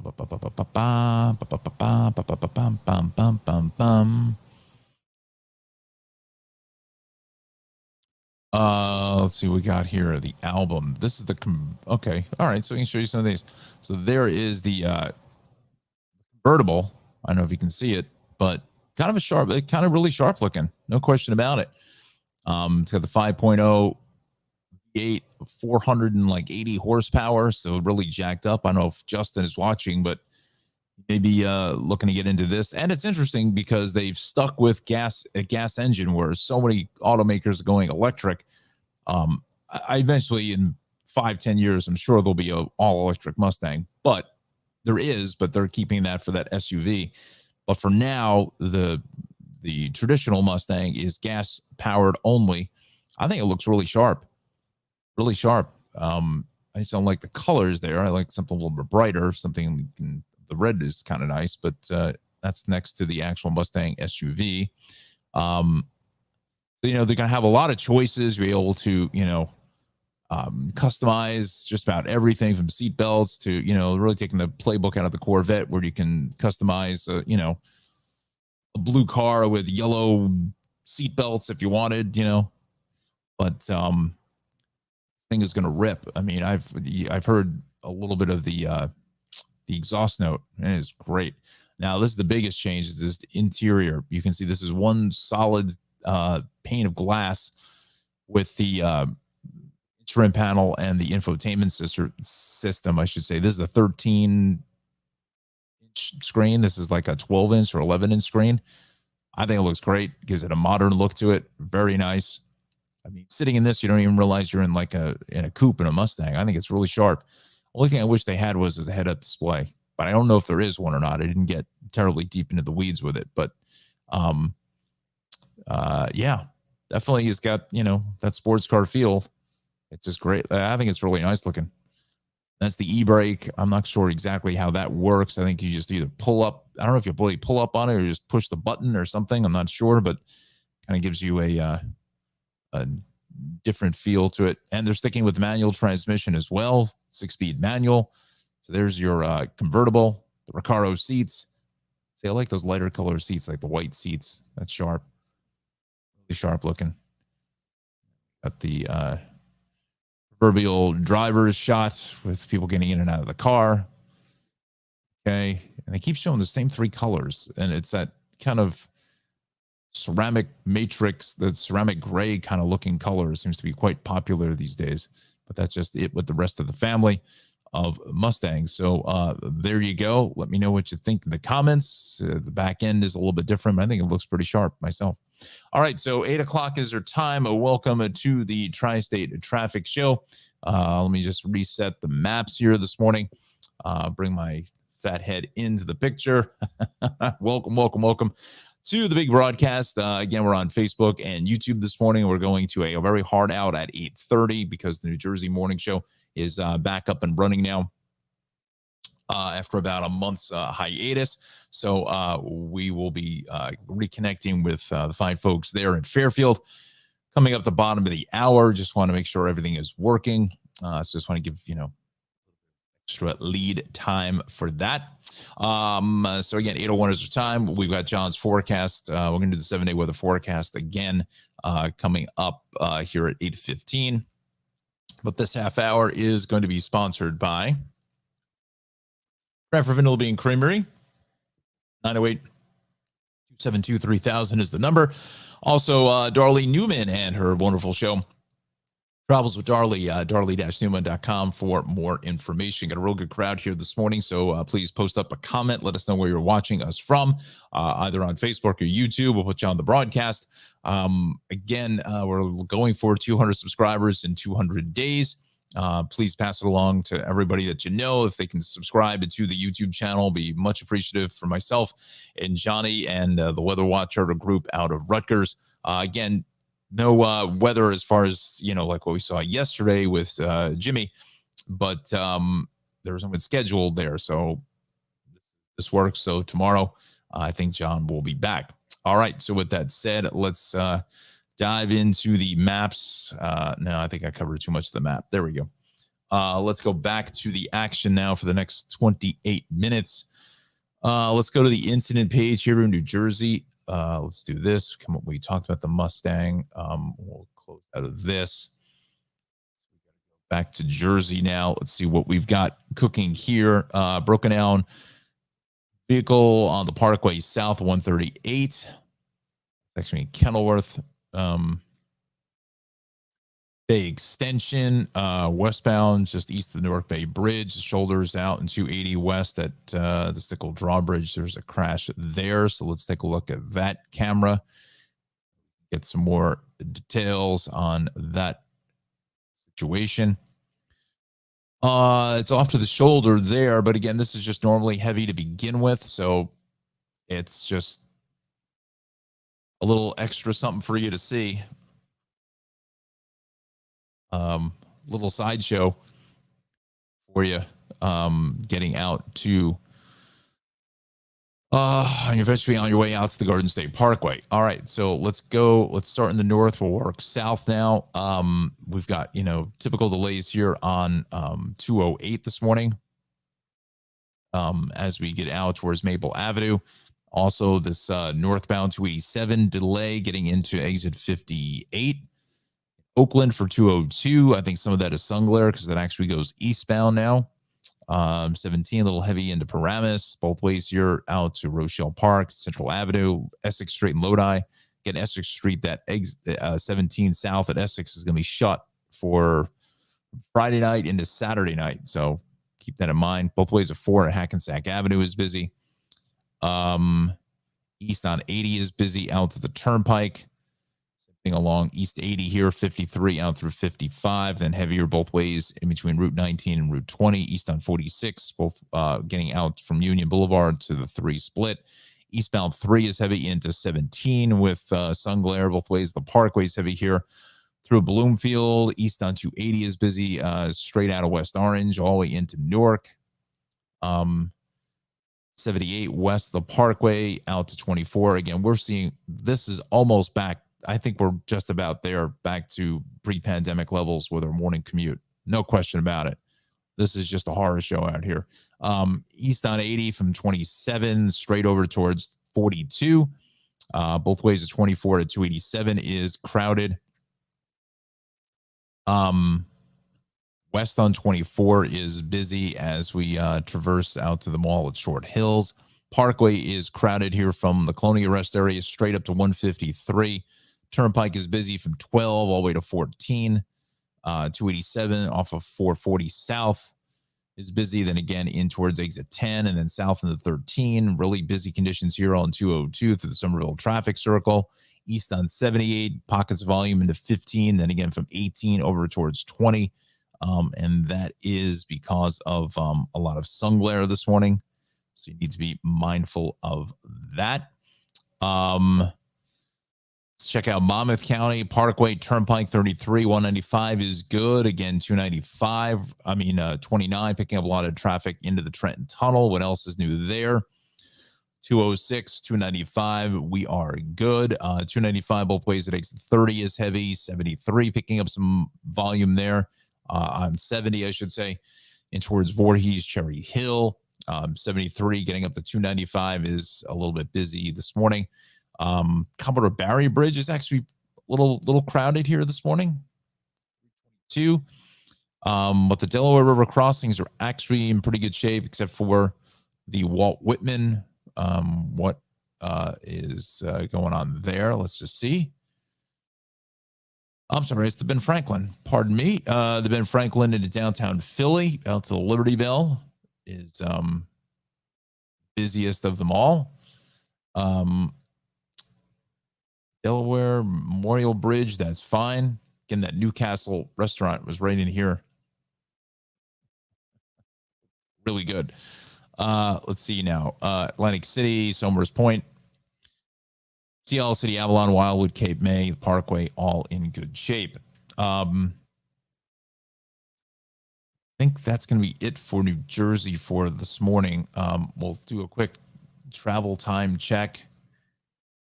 see what we got here. The album. This is okay. All right. So we can show you some of these. So there is the convertible. I don't know if you can see it, but kind of really sharp looking. No question about it. It's got the 5.0 V8, 480 horsepower. So really jacked up. I don't know if Justin is watching, but maybe looking to get into this. And it's interesting because they've stuck with a gas engine, where so many automakers are going electric. I eventually, in 5-10 years, I'm sure there'll be a all electric Mustang, but they're keeping that for that SUV. But for now, the traditional Mustang is gas powered only. I think it looks really sharp. Really sharp. I just don't like the colors there. I like something a little bit brighter. The red is kind of nice, but that's next to the actual Mustang SUV. They're going to have a lot of choices. You'll be able to, customize just about everything from seat belts to, really taking the playbook out of the Corvette, where you can customize, a blue car with yellow seat belts if you wanted, but this thing is going to rip. I mean, I've heard a little bit of the exhaust note, and it's great. Now, this is the biggest change, is this interior. You can see this is one solid pane of glass with the instrument panel and the infotainment system, I should say. This is a 13-inch screen. This is like a 12-inch or 11-inch screen. I think it looks great. Gives it a modern look to it. Very nice. I mean, sitting in this, you don't even realize you're in a coupe in a Mustang. I think it's really sharp. Only thing I wish they had was a head-up display, but I don't know if there is one or not. I didn't get terribly deep into the weeds with it, but yeah, definitely has got, that sports car feel. It's just great. I think it's really nice looking. That's the e-brake. I'm not sure exactly how that works. I think you just either pull up. I don't know if you really pull up on it or just push the button or something. I'm not sure, but kind of gives you a different feel to it. And they're sticking with the manual transmission as well, 6-speed manual. So there's your convertible, the Recaro seats. See, I like those lighter color seats, like the white seats. That's sharp, really sharp looking. Got the proverbial driver's shot with people getting in and out of the car. Okay. And they keep showing the same 3 colors. And it's that kind of ceramic matrix, the ceramic gray kind of looking color seems to be quite popular these days. But that's just it with the rest of the family of Mustangs. So there you go. Let me know what you think in the comments. The back end is a little bit different, but I think it looks pretty sharp myself. All right, so 8 o'clock is our time. Welcome to the Tri-State Traffic Show. Let me just reset the maps here this morning. Bring my fat head into the picture. Welcome to the big broadcast. Again, we're on Facebook and YouTube this morning. We're going to a very hard out at 8:30 because the New Jersey morning show is back up and running now after about a month's hiatus. So we will be reconnecting with the fine folks there in Fairfield coming up the bottom of the hour. Just want to make sure everything is working. So just want to give, extra lead time for that. So again, 8:01 is the time. We've got Jon's forecast. We're going to do the 7-day weather forecast again coming up here at 8:15. But this half hour is going to be sponsored by Craft Vanilla Bean Creamery. 908-272-3000 is the number. Also, Darlene Newman and her wonderful show, Travels with Darley, darley-newman.com for more information. Got a real good crowd here this morning, so please post up a comment. Let us know where you're watching us from, either on Facebook or YouTube. We'll put you on the broadcast. Again, we're going for 200 subscribers in 200 days. Please pass it along to everybody that you know. If they can subscribe to the YouTube channel, be much appreciative for myself and Johnny and the Weather Watcher group out of Rutgers. Again, no weather as far as, like what we saw yesterday with Jimmy, but there was something scheduled there. So this works. So tomorrow, I think Jon will be back. All right. So with that said, let's dive into the maps. No, I think I covered too much of the map. There we go. Let's go back to the action now for the next 28 minutes. Let's go to the incident page here in New Jersey. Let's do this. We talked about the Mustang. We'll close out of this. Back to Jersey now. Let's see what we've got cooking here. Broken down vehicle on the Parkway South 138. It's actually in Kenilworth. Bay Extension, westbound, just east of the Newark Bay Bridge. The shoulders out in 280 west at the Stickle Drawbridge. There's a crash there. So let's take a look at that camera. Get some more details on that situation. It's off to the shoulder there, but again, this is just normally heavy to begin with. So it's just a little extra something for you to see. Little sideshow for you, getting out to eventually on your way out to the Garden State Parkway. All right, so let's start in the north. We'll work south now. We've got typical delays here on 208 this morning as we get out towards Maple Avenue. Also this northbound 287 delay getting into exit 58. Oakland for 202. I think some of that is sun glare because that actually goes eastbound now. 17, a little heavy into Paramus. Both ways here out to Rochelle Park, Central Avenue, Essex Street and Lodi. Again, Essex Street, that 17 south at Essex is going to be shut for Friday night into Saturday night. So keep that in mind. Both ways of 4 at Hackensack Avenue is busy. East on 80 is busy out to the Turnpike. Along East 80 here, 53 out through 55, then heavier both ways in between Route 19 and Route 20, east on 46, both getting out from Union Boulevard to the 3 split. Eastbound 3 is heavy into 17 with sun glare both ways. The Parkway is heavy here through Bloomfield. East on 280 is busy straight out of West Orange all the way into Newark. 78 west of the Parkway out to 24. Again, we're seeing this is almost back. I think we're just about there, back to pre-pandemic levels with our morning commute. No question about it. This is just a horror show out here. East on 80 from 27 straight over towards 42. Both ways of 24 to 287 is crowded. West on 24 is busy as we traverse out to the mall at Short Hills. Parkway is crowded here from the Colonial Rest area straight up to 153. Turnpike is busy from 12 all the way to 14. 287 off of 440 South is busy. Then again in towards exit 10 and then south into 13. Really busy conditions here on 202 through the Somerville traffic circle. East on 78, pockets of volume into 15. Then again from 18 over towards 20. And that is because of a lot of sun glare this morning. So you need to be mindful of that. Let's check out Monmouth County Parkway Turnpike 33 195 is good. Again, 29 picking up a lot of traffic into the Trenton Tunnel. What else is new there? 206, 295, we are good. 295 both ways at exit 30 is heavy. 73 picking up some volume there. On 70, I should say, in towards Voorhees, Cherry Hill. 73 getting up to 295 is a little bit busy this morning. Commodore Barry Bridge is actually a little crowded here this morning. Too. But the Delaware River crossings are actually in pretty good shape, except for the Walt Whitman. What is going on there? Let's just see. I'm sorry, it's the Ben Franklin. Pardon me. The Ben Franklin into downtown Philly, out to the Liberty Bell, is busiest of them all. Delaware Memorial Bridge, that's fine. Again, that Newcastle restaurant was right in here. Really good. Let's see now. Atlantic City, Somers Point, Seattle City, Avalon, Wildwood, Cape May, Parkway, all in good shape. I think that's going to be it for New Jersey for this morning. We'll do a quick travel time check.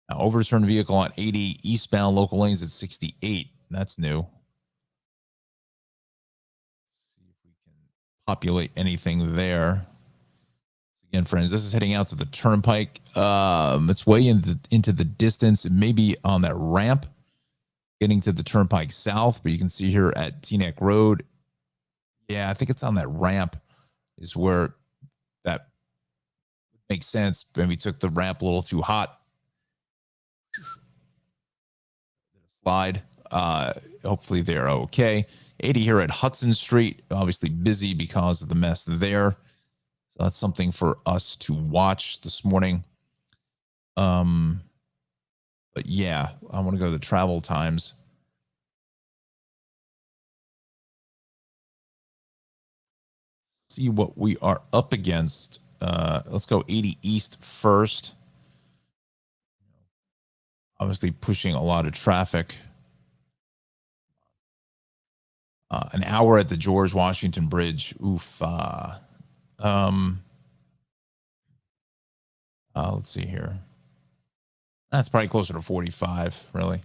Now, overturned vehicle on 80 eastbound local lanes at 68. That's new. See if we can populate anything there. Again, friends, this is heading out to the turnpike. It's way into the distance. It may be on that ramp getting to the turnpike south, but you can see here at Teaneck Road. Yeah, I think it's on that ramp is where that makes sense. Maybe took the ramp a little too hot. Slide. Hopefully they're okay. 80 here at Hudson Street, obviously busy because of the mess there. So that's something for us to watch this morning. But yeah, I want to go to the travel times. See what we are up against. Let's go 80 East first. Obviously pushing a lot of traffic. An hour at the George Washington Bridge. Oof. Let's see here. That's probably closer to 45, really.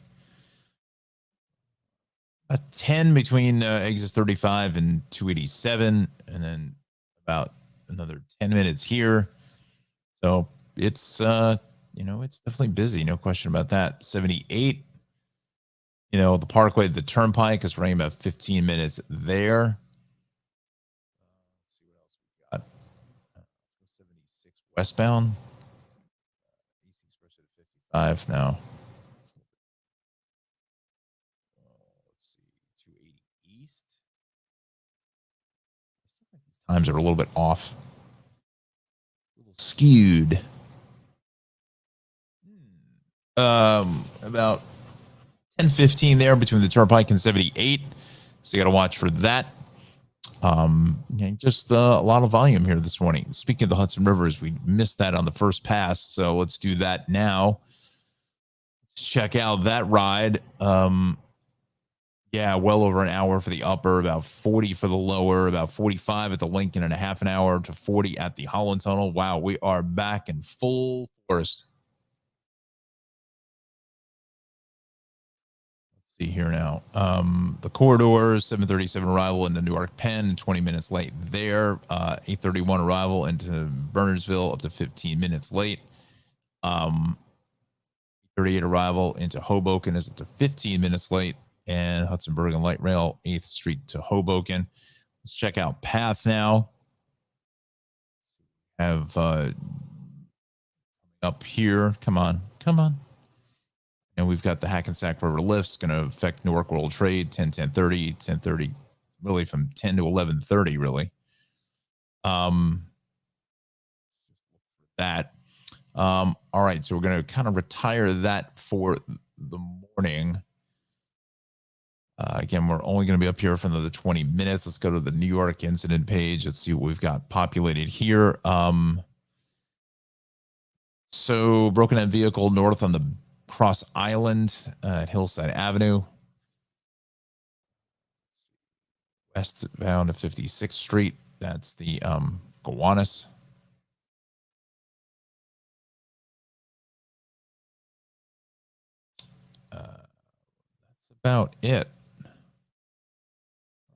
A 10 between exits 35 and 287, and then about another 10 minutes here. So it's it's definitely busy, no question about that. 78. The Parkway, the Turnpike is running about 15 minutes there. Let's see what else we got. 76 westbound. AC Express at 55 now. Let's see, 280 East. These times are a little bit off. A little skewed. About 10:15 there between the Turnpike and 78. So you got to watch for that. Just a lot of volume here this morning. Speaking of the Hudson Rivers, we missed that on the first pass. So let's do that now. Check out that ride. Yeah, well over an hour for the upper, about 40 for the lower, about 45 at the Lincoln, and a half an hour to 40 at the Holland Tunnel. Wow, we are back in full force. See here now. The corridor, 7:37 arrival into Newark Penn, 20 minutes late there. 8:31 arrival into Bernardsville, up to 15 minutes late. 38 arrival into Hoboken is up to 15 minutes late. And Hudson Bergen Light Rail, 8th Street to Hoboken. Let's check out path now. Have up here. Come on. And we've got the Hackensack River lifts going to affect Newark World Trade 10:30, really from 10 to 11:30, really. That. All right, so we're going to kind of retire that for the morning. Again, we're only going to be up here for another 20 minutes. Let's go to the New York incident page. Let's see what we've got populated here. So broken down vehicle north on the Cross Island at Hillside Avenue, westbound of 56th Street. That's the Gowanus. That's about it.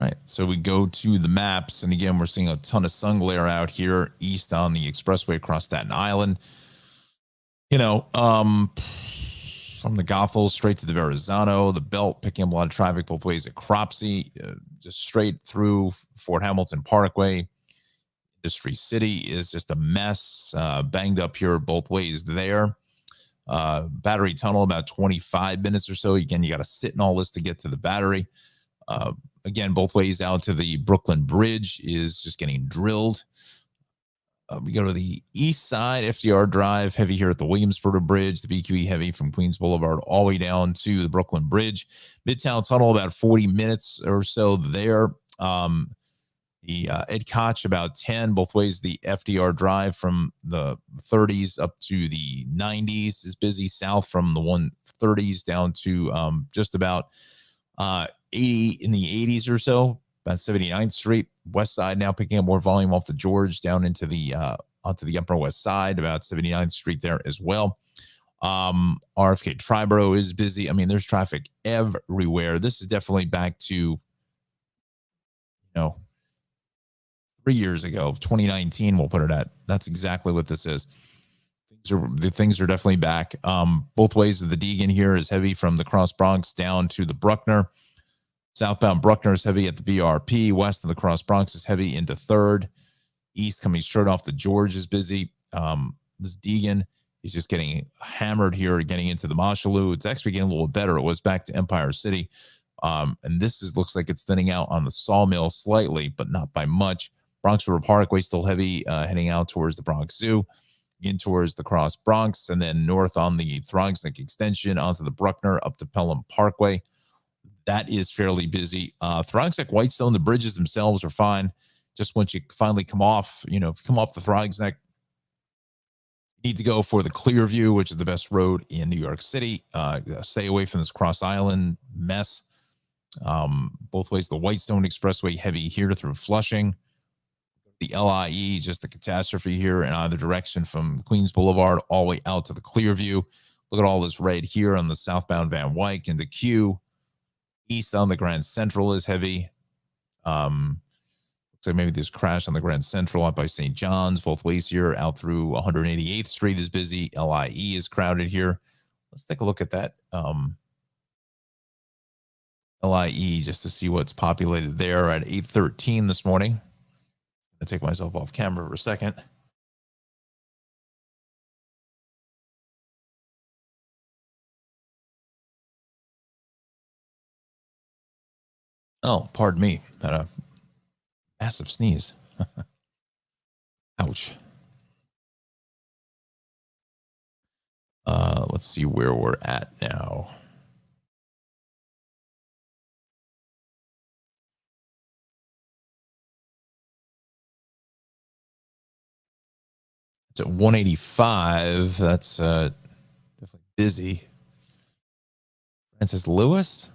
Right. So we go to the maps, and again, we're seeing a ton of sun glare out here east on the expressway across Staten Island. You know, from the Goethals straight to the Verrazano, the belt picking up a lot of traffic both ways at Cropsey, just straight through Fort Hamilton Parkway. Industry City is just a mess, banged up here both ways there. Battery Tunnel, about 25 minutes or so. Again, you got to sit in all this to get to the Battery. Again, both ways out to the Brooklyn Bridge is just getting drilled. We go to the east side, FDR Drive, heavy here at the Williamsburg Bridge, the BQE heavy from Queens Boulevard all the way down to the Brooklyn Bridge. Midtown Tunnel, about 40 minutes or so there. The Ed Koch, about 10, both ways. The FDR Drive from the 30s up to the 90s is busy. South from the 130s down to just about 80 in the 80s or so, about 79th Street. West side now picking up more volume off the George down into the onto the Upper West Side, about 79th Street there as well. RFK Triborough is busy. I mean, there's traffic everywhere. This is definitely back to, you know, 3 years ago, 2019, we'll put it at. That's exactly what this is. Things are definitely back. Both ways of the Deegan here is heavy from the Cross Bronx down to the Bruckner. Southbound Bruckner is heavy at the BRP. West of the Cross Bronx is heavy into 3rd. East coming straight off the George is busy. This Deegan is just getting hammered here, getting into the Mosholu. It's actually getting a little better. It was back to Empire City. And this looks like it's thinning out on the Sawmill slightly, but not by much. Bronx River Parkway still heavy, heading out towards the Bronx Zoo, in towards the Cross Bronx, and then north on the Throggsneck Extension onto the Bruckner up to Pelham Parkway. That is fairly busy. Throggsneck, Whitestone, the bridges themselves are fine. Just once you finally come off, if you come off the Throggsneck, you need to go for the Clearview, which is the best road in New York City. Stay away from this Cross Island mess. Both ways, the Whitestone Expressway heavy here through Flushing. The LIE, just a catastrophe here in either direction from Queens Boulevard all the way out to the Clearview. Look at all this red here on the southbound Van Wyck and the Q. East on the Grand Central is heavy. Looks like maybe there's crash on the Grand Central out by St. John's. Both ways here out through 188th Street is busy. LIE is crowded here. Let's take a look at that LIE just to see what's populated there at 8:13 this morning. I'll take myself off camera for a second. Oh, pardon me. Had a massive sneeze. Ouch. Let's see where we're at now. It's at 185. That's definitely busy. Francis Lewis.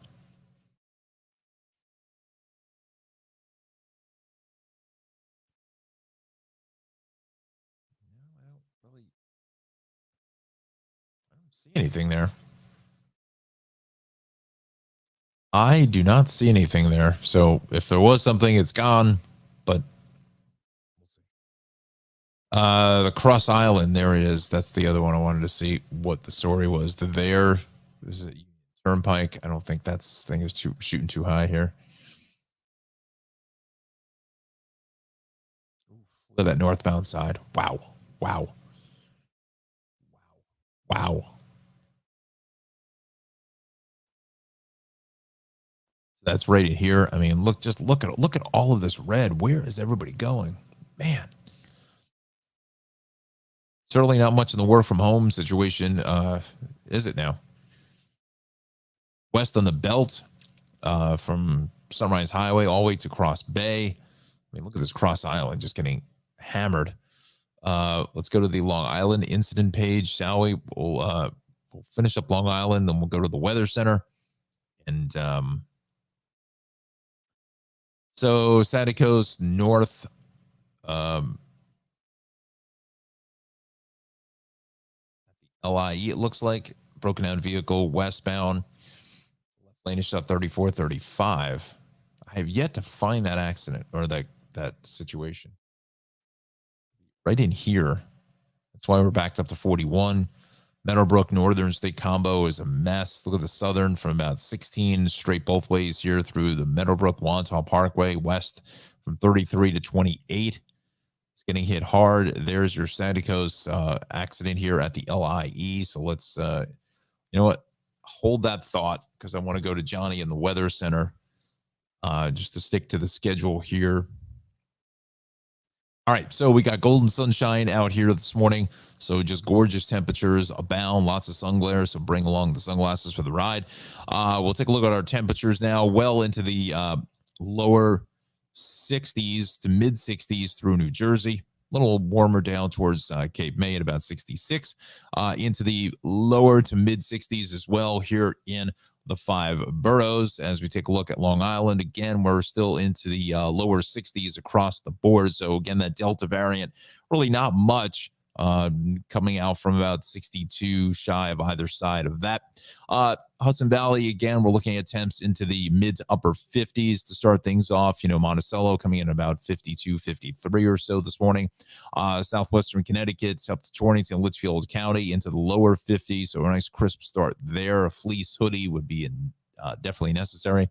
I don't see anything there. I do not see anything there. So if there was something, it's gone. But the Cross Island, there it is. That's the other one I wanted to see what the story was. This is a Turnpike. I don't think that's thing is shooting too high here. Look at that northbound side. Wow. Wow. Wow. That's right here. I mean, look at all of this red. Where is everybody going? Man. Certainly not much in the work from home situation, is it now? West on the belt, from Sunrise Highway all the way to Cross Bay. I mean, look at this Cross Island just getting hammered. Let's go to the Long Island incident page, shall we? We'll finish up Long Island, then we'll go to the Weather Center. And so Santa Coast north, LIE, it looks like broken down vehicle westbound, left lane is shut 34, 35. I have yet to find that accident or that situation right in here. That's why we're backed up to 41. Meadowbrook Northern State combo is a mess. Look at the Southern from about 16 straight both ways here through the Meadowbrook Wantagh Parkway west from 33 to 28. It's getting hit hard. There's your Santa Coast accident here at the LIE. So let's, you know what? Hold that thought because I want to go to Johnny in the Weather Center just to stick to the schedule here. All right, so we got golden sunshine out here this morning. So just gorgeous temperatures abound, lots of sun glare. So bring along the sunglasses for the ride. We'll take a look at our temperatures now, well into the lower 60s to mid 60s through New Jersey. A little warmer down towards Cape May at about 66, into the lower to mid 60s as well here in the 5 boroughs. As we take a look at Long Island, again, we're still into the lower 60s across the board. So again, that Delta variant, really not much coming out from about 62 shy of either side of that. Hudson Valley, again, we're looking at temps into the mid to upper 50s to start things off. You know, Monticello coming in about 52, 53 or so this morning. Southwestern Connecticut up to Torrington, Litchfield County into the lower 50s. So a nice crisp start there. A fleece hoodie would be definitely necessary.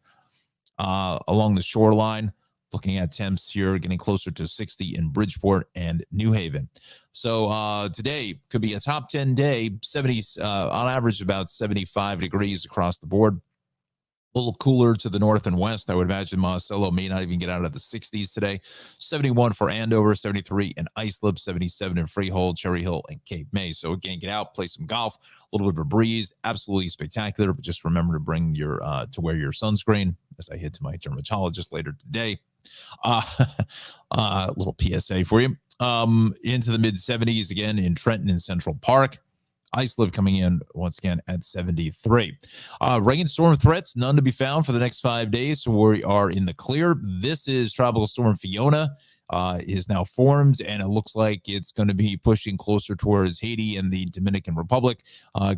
Along the shoreline, looking at temps here, getting closer to 60 in Bridgeport and New Haven. So today could be a top 10 day, 70s, on average about 75 degrees across the board. A little cooler to the north and west. I would imagine Monticello may not even get out of the 60s today. 71 for Andover, 73 in Islip, 77 in Freehold, Cherry Hill, and Cape May. So again, get out, play some golf, a little bit of a breeze, absolutely spectacular. But just remember to bring your to wear your sunscreen, as I head to my dermatologist later today. Little PSA for you. Into the mid 70s again in Trenton and Central Park. Islip coming in once again at 73. Rainstorm threats, none to be found for the next 5 days. So we are in the clear. This is Tropical Storm Fiona. Is now formed, and it looks like it's going to be pushing closer towards Haiti and the Dominican Republic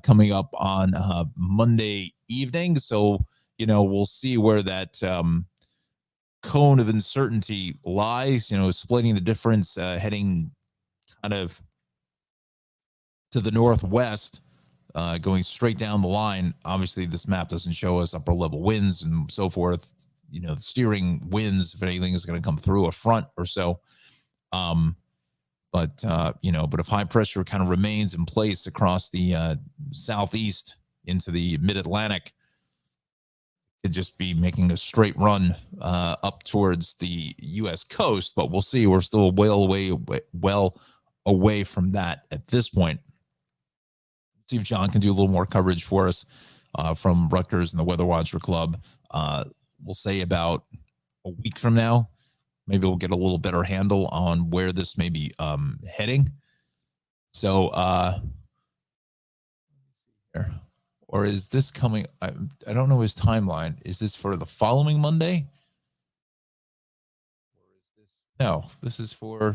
coming up on Monday evening. So, you know, we'll see where that cone of uncertainty lies, you know, splitting the difference, heading kind of to the northwest, going straight down the line. Obviously, this map doesn't show us upper level winds and so forth. You know, the steering winds, if anything, is going to come through a front or so. But if high pressure kind of remains in place across the southeast into the mid-Atlantic, could just be making a straight run up towards the U.S. coast, but we'll see. We're still well away from that at this point. Let's see if John can do a little more coverage for us from Rutgers and the Weather Watcher Club. We'll say about a week from now, maybe we'll get a little better handle on where this may be heading. So, here. Or is this coming? I don't know his timeline. Is this for the following Monday? Or is this? No, this is for,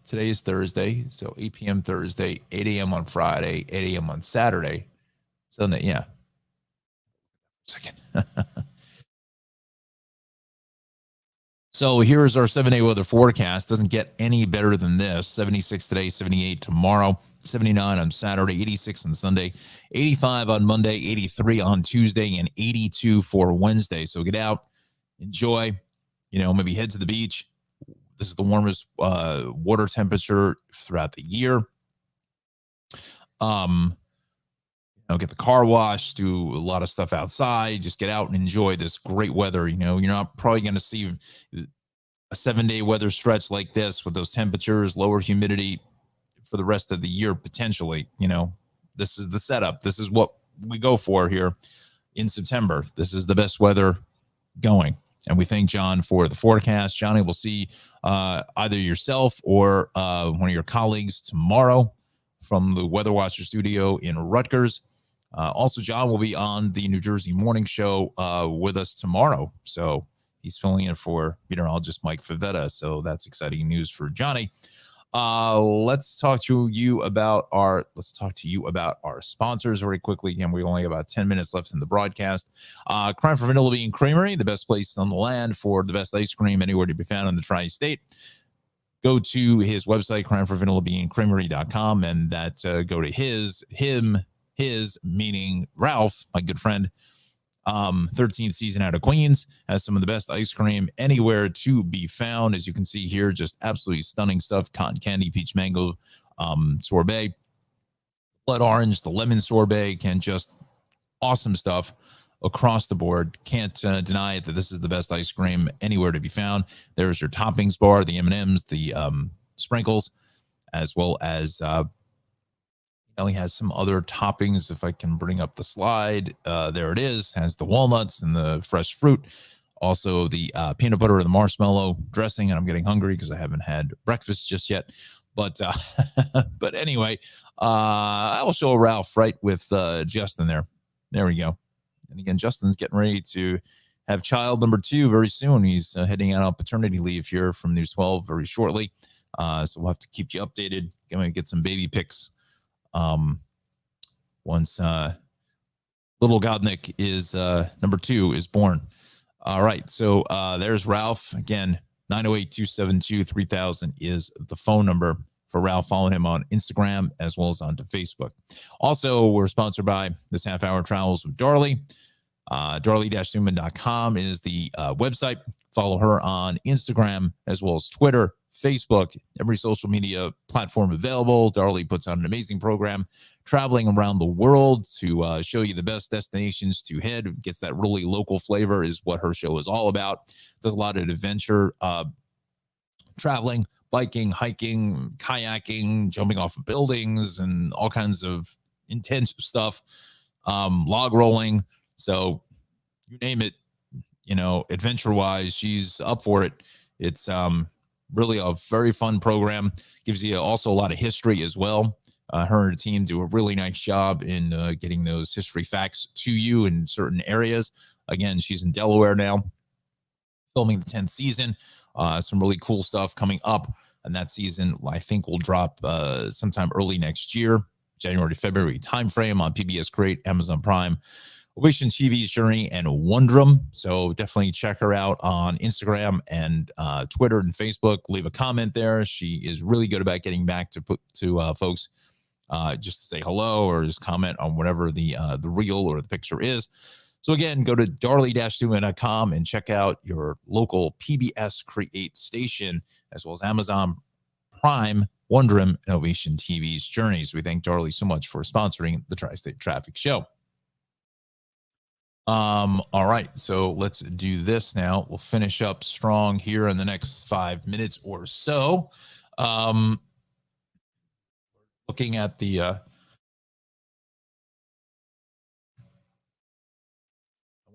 today is Thursday. So 8 p.m. Thursday, 8 a.m. on Friday, 8 a.m. on Saturday. Sunday, yeah. Second. So here's our 7-day weather forecast. Doesn't get any better than this. 76 today, 78 tomorrow, 79 on Saturday, 86 on Sunday, 85 on Monday, 83 on Tuesday, and 82 for Wednesday. So get out, enjoy, maybe head to the beach. This is the warmest water temperature throughout the year. Get the car washed, do a lot of stuff outside, just get out and enjoy this great weather. You're not probably going to see a 7-day weather stretch like this with those temperatures, lower humidity for the rest of the year, potentially. This is the setup. This is what we go for here in September. This is the best weather going. And we thank Jon for the forecast. Johnny, we'll see either yourself or one of your colleagues tomorrow from the Weather Watcher studio in Rutgers. Also, Jon will be on the New Jersey Morning Show with us tomorrow. So he's filling in for meteorologist Mike Favetta. So that's exciting news for Johnny. Let's talk to you about our sponsors very quickly. Again, we only have about 10 minutes left in the broadcast. Crime for Vanilla Bean Creamery, the best place on the land for the best ice cream anywhere to be found in the tri-state. Go to his website, crimeforvanillabeancreamery.com, and that go to his meaning Ralph, my good friend. 13th season out of Queens, has some of the best ice cream anywhere to be found. As you can see here, just absolutely stunning stuff. Cotton candy, peach mango, sorbet, blood orange, the lemon sorbet, just awesome stuff across the board. Can't deny it that this is the best ice cream anywhere to be found. There's your toppings bar, the M&Ms, the sprinkles, as well as he has some other toppings. If I can bring up the slide, there it is. Has the walnuts and the fresh fruit. Also the peanut butter and the marshmallow dressing. And I'm getting hungry because I haven't had breakfast just yet. But but anyway, I will show Ralph right with Justin there. There we go. And again, Justin's getting ready to have child number 2 very soon. He's heading out on paternity leave here from News 12 very shortly. So we'll have to keep you updated. Going to get some baby pics once little Godnick is number 2 is born. All right, so there's Ralph again. 908-272-3000 is the phone number for Ralph. Follow him on Instagram as well as onto Facebook. Also, we're sponsored by this half hour travels with Darlie. Darlie-Newman.com is the website. Follow her on Instagram as well as Twitter, Facebook, every social media platform available. Darlie puts on an amazing program traveling around the world to show you the best destinations to head. Gets that really local flavor is what her show is all about. Does a lot of adventure traveling, biking, hiking, kayaking, jumping off of buildings, and all kinds of intense stuff, log rolling. So you name it, adventure-wise, she's up for it. It's really a very fun program. Gives you also a lot of history as well. Her and her team do a really nice job in getting those history facts to you in certain areas. Again, she's in Delaware now, filming the 10th season. Some really cool stuff coming up. And that season, I think, will drop sometime early next year, January, February timeframe on PBS Create, Amazon Prime, Ovation TV's Journey, and Wondrum. So definitely check her out on Instagram and Twitter and Facebook. Leave a comment there. She is really good about getting back to folks just to say hello or just comment on whatever the reel or the picture is. So again, go to darlie-newman.com and check out your local PBS Create station, as well as Amazon Prime, Wondrum, and Ovation TV's Journeys. We thank Darlie so much for sponsoring the Tri-State Traffic Show. All right, so let's do this now. We'll finish up strong here in the next 5 minutes or so. Looking at the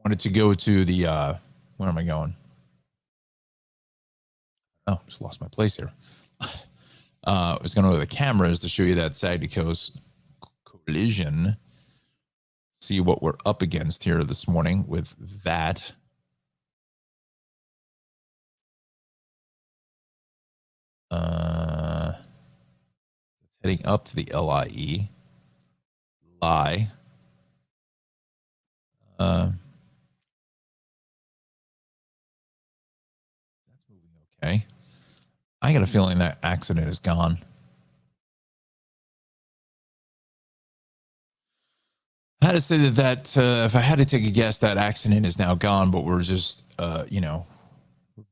wanted to go to the where am I going? Oh, just lost my place here. I was going to go to the cameras to show you that side to coast collision. See what we're up against here this morning with that. Heading up to the LIE. Lie. That's moving okay. I got a feeling that accident is gone. I had to say that if I had to take a guess, that accident is now gone, but we're just,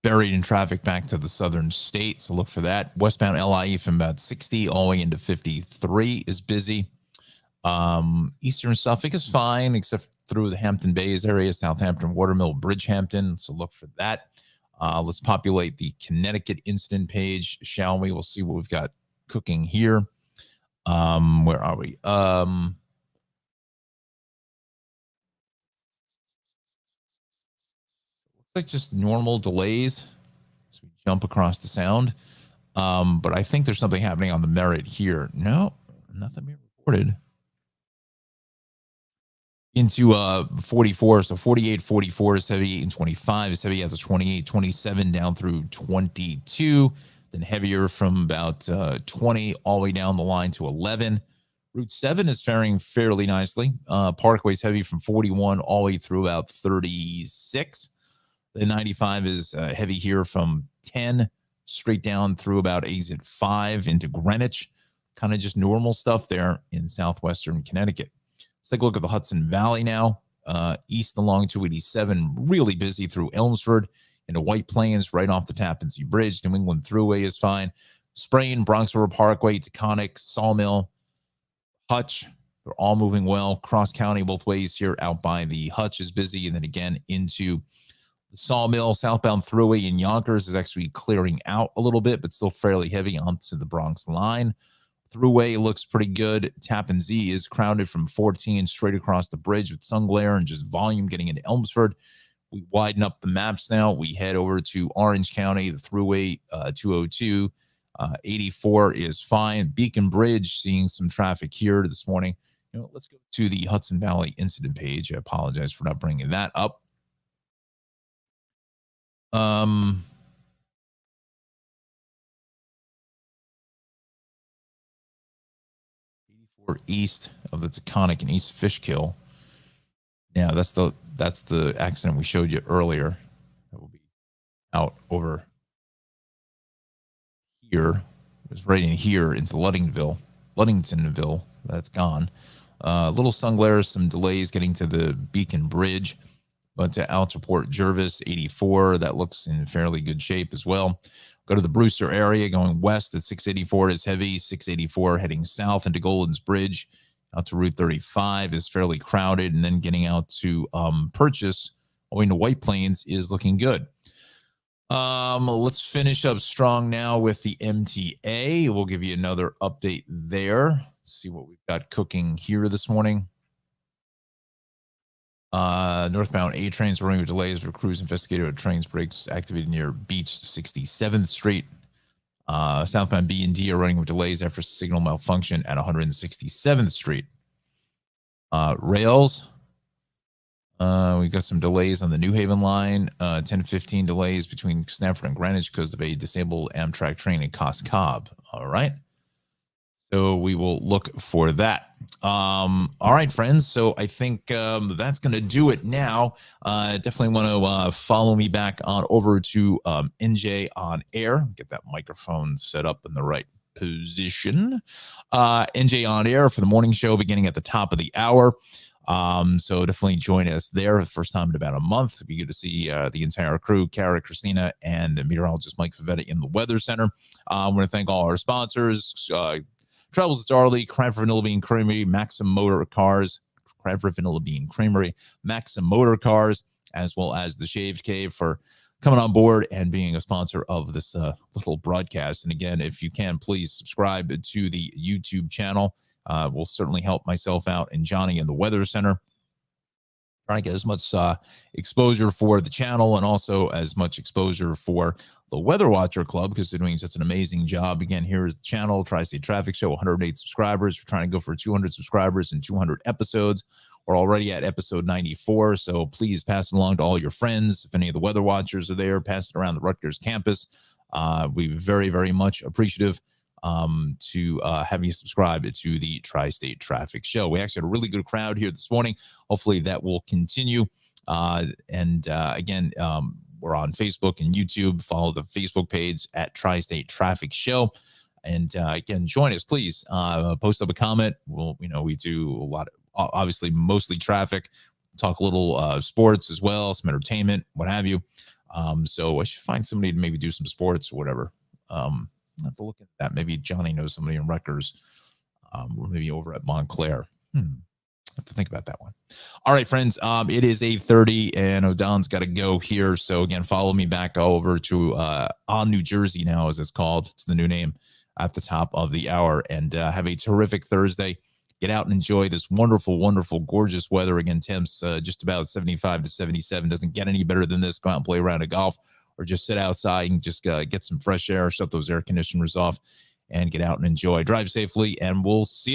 buried in traffic back to the southern state. So look for that. Westbound LIE from about 60 all the way into 53 is busy. Eastern Suffolk is fine, except through the Hampton Bays area, Southampton, Watermill, Bridgehampton. So look for that. Let's populate the Connecticut incident page, shall we? We'll see what we've got cooking here. Where are we? Looks like just normal delays as we jump across the sound. But I think there's something happening on the merit here. No, nothing being reported. Into 44, so 48, 44 is heavy, and 25 is heavy at the 28, 27 down through 22, then heavier from about 20 all the way down the line to 11. Route 7 is faring fairly nicely. Parkway's heavy from 41 all the way through about 36. The 95 is heavy here from 10 straight down through about exit 5 into Greenwich. Kind of just normal stuff there in southwestern Connecticut. Let's take a look at the Hudson Valley now. East along 287, really busy through Elmsford into White Plains, right off the Tappan Zee Bridge. New England Thruway is fine. Sprain, Bronx River Parkway, Taconic, Sawmill, Hutch, they're all moving well. Cross County both ways here out by the Hutch is busy. And then again into the Sawmill, southbound Thruway in Yonkers is actually clearing out a little bit, but still fairly heavy onto the Bronx line. Thruway looks pretty good. Tappan Zee is crowded from 14 straight across the bridge with sun glare and just volume getting into Elmsford. We widen up the maps now. We head over to Orange County, the Thruway 202. 84 is fine. Beacon Bridge seeing some traffic here this morning. Let's go to the Hudson Valley incident page. I apologize for not bringing that up. 84 east of the Taconic and East Fishkill. Yeah, that's the accident we showed you earlier. That will be out over here. It was right in here into Ludingtonville. That's gone. Little sun glare, some delays getting to the Beacon Bridge, but to out to Port Jervis 84, that looks in fairly good shape as well. Go to the Brewster area going west. The 684 is heavy. 684 heading south into Golden's Bridge out to Route 35 is fairly crowded, and then getting out to Purchase going to White Plains is looking good. Let's finish up strong now with the MTA. We'll give you another update there. See what we've got cooking here this morning. Northbound A trains running with delays for crews investigated at trains brakes activated near Beach 67th Street. Southbound B and D are running with delays after signal malfunction at 167th Street. Rails. We got some delays on the New Haven line. 10-15 delays between Stamford and Greenwich because of a disabled Amtrak train in Cos Cob. All right. So we will look for that. All right, friends. So I think that's going to do it now. Definitely want to follow me back on over to NJ on air. Get that microphone set up in the right position. NJ on air for the morning show beginning at the top of the hour. So definitely join us there for the first time in about a month. It'd be good to see the entire crew, Kara, Christina, and the meteorologist Mike Favetta in the Weather Center. I want to thank all our sponsors, Travels with Darley, Cranford Vanilla Bean Creamery, Maxim Motor Cars, Cranford Vanilla Bean Creamery, Maxim Motor Cars, as well as the Shaved Cave for coming on board and being a sponsor of this little broadcast. And again, if you can, please subscribe to the YouTube channel. Will certainly help myself out and Johnny in the Weather Center. Trying to get as much exposure for the channel and also as much exposure for the Weather Watcher Club because they're doing such an amazing job. Again, here is the channel, Tri-State Traffic Show, 108 subscribers. We're trying to go for 200 subscribers and 200 episodes. We're already at episode 94, so please pass it along to all your friends. If any of the Weather Watchers are there, pass it around the Rutgers campus. We're very, very much appreciative to have you subscribe to the Tri-State Traffic Show. We actually had a really good crowd here this morning. Hopefully that will continue. Again, we're on Facebook and YouTube. Follow the Facebook page at Tri-State Traffic Show. And again, join us, please. Post up a comment. We do a lot of, obviously, mostly traffic. Talk a little sports as well, some entertainment, what have you. So I should find somebody to maybe do some sports or whatever. I have to look at that. Maybe Johnny knows somebody in Rutgers, or maybe over at Montclair. I have to think about that one. All right, friends. It is 8:30, and O'Donnell's got to go here. So again, follow me back over to On New Jersey now, as it's called. It's the new name at the top of the hour. And have a terrific Thursday. Get out and enjoy this wonderful, wonderful, gorgeous weather. Again, temps just about 75 to 77. Doesn't get any better than this. Go out and play a round of golf or just sit outside and just get some fresh air, shut those air conditioners off, and get out and enjoy. Drive safely, and we'll see you tomorrow.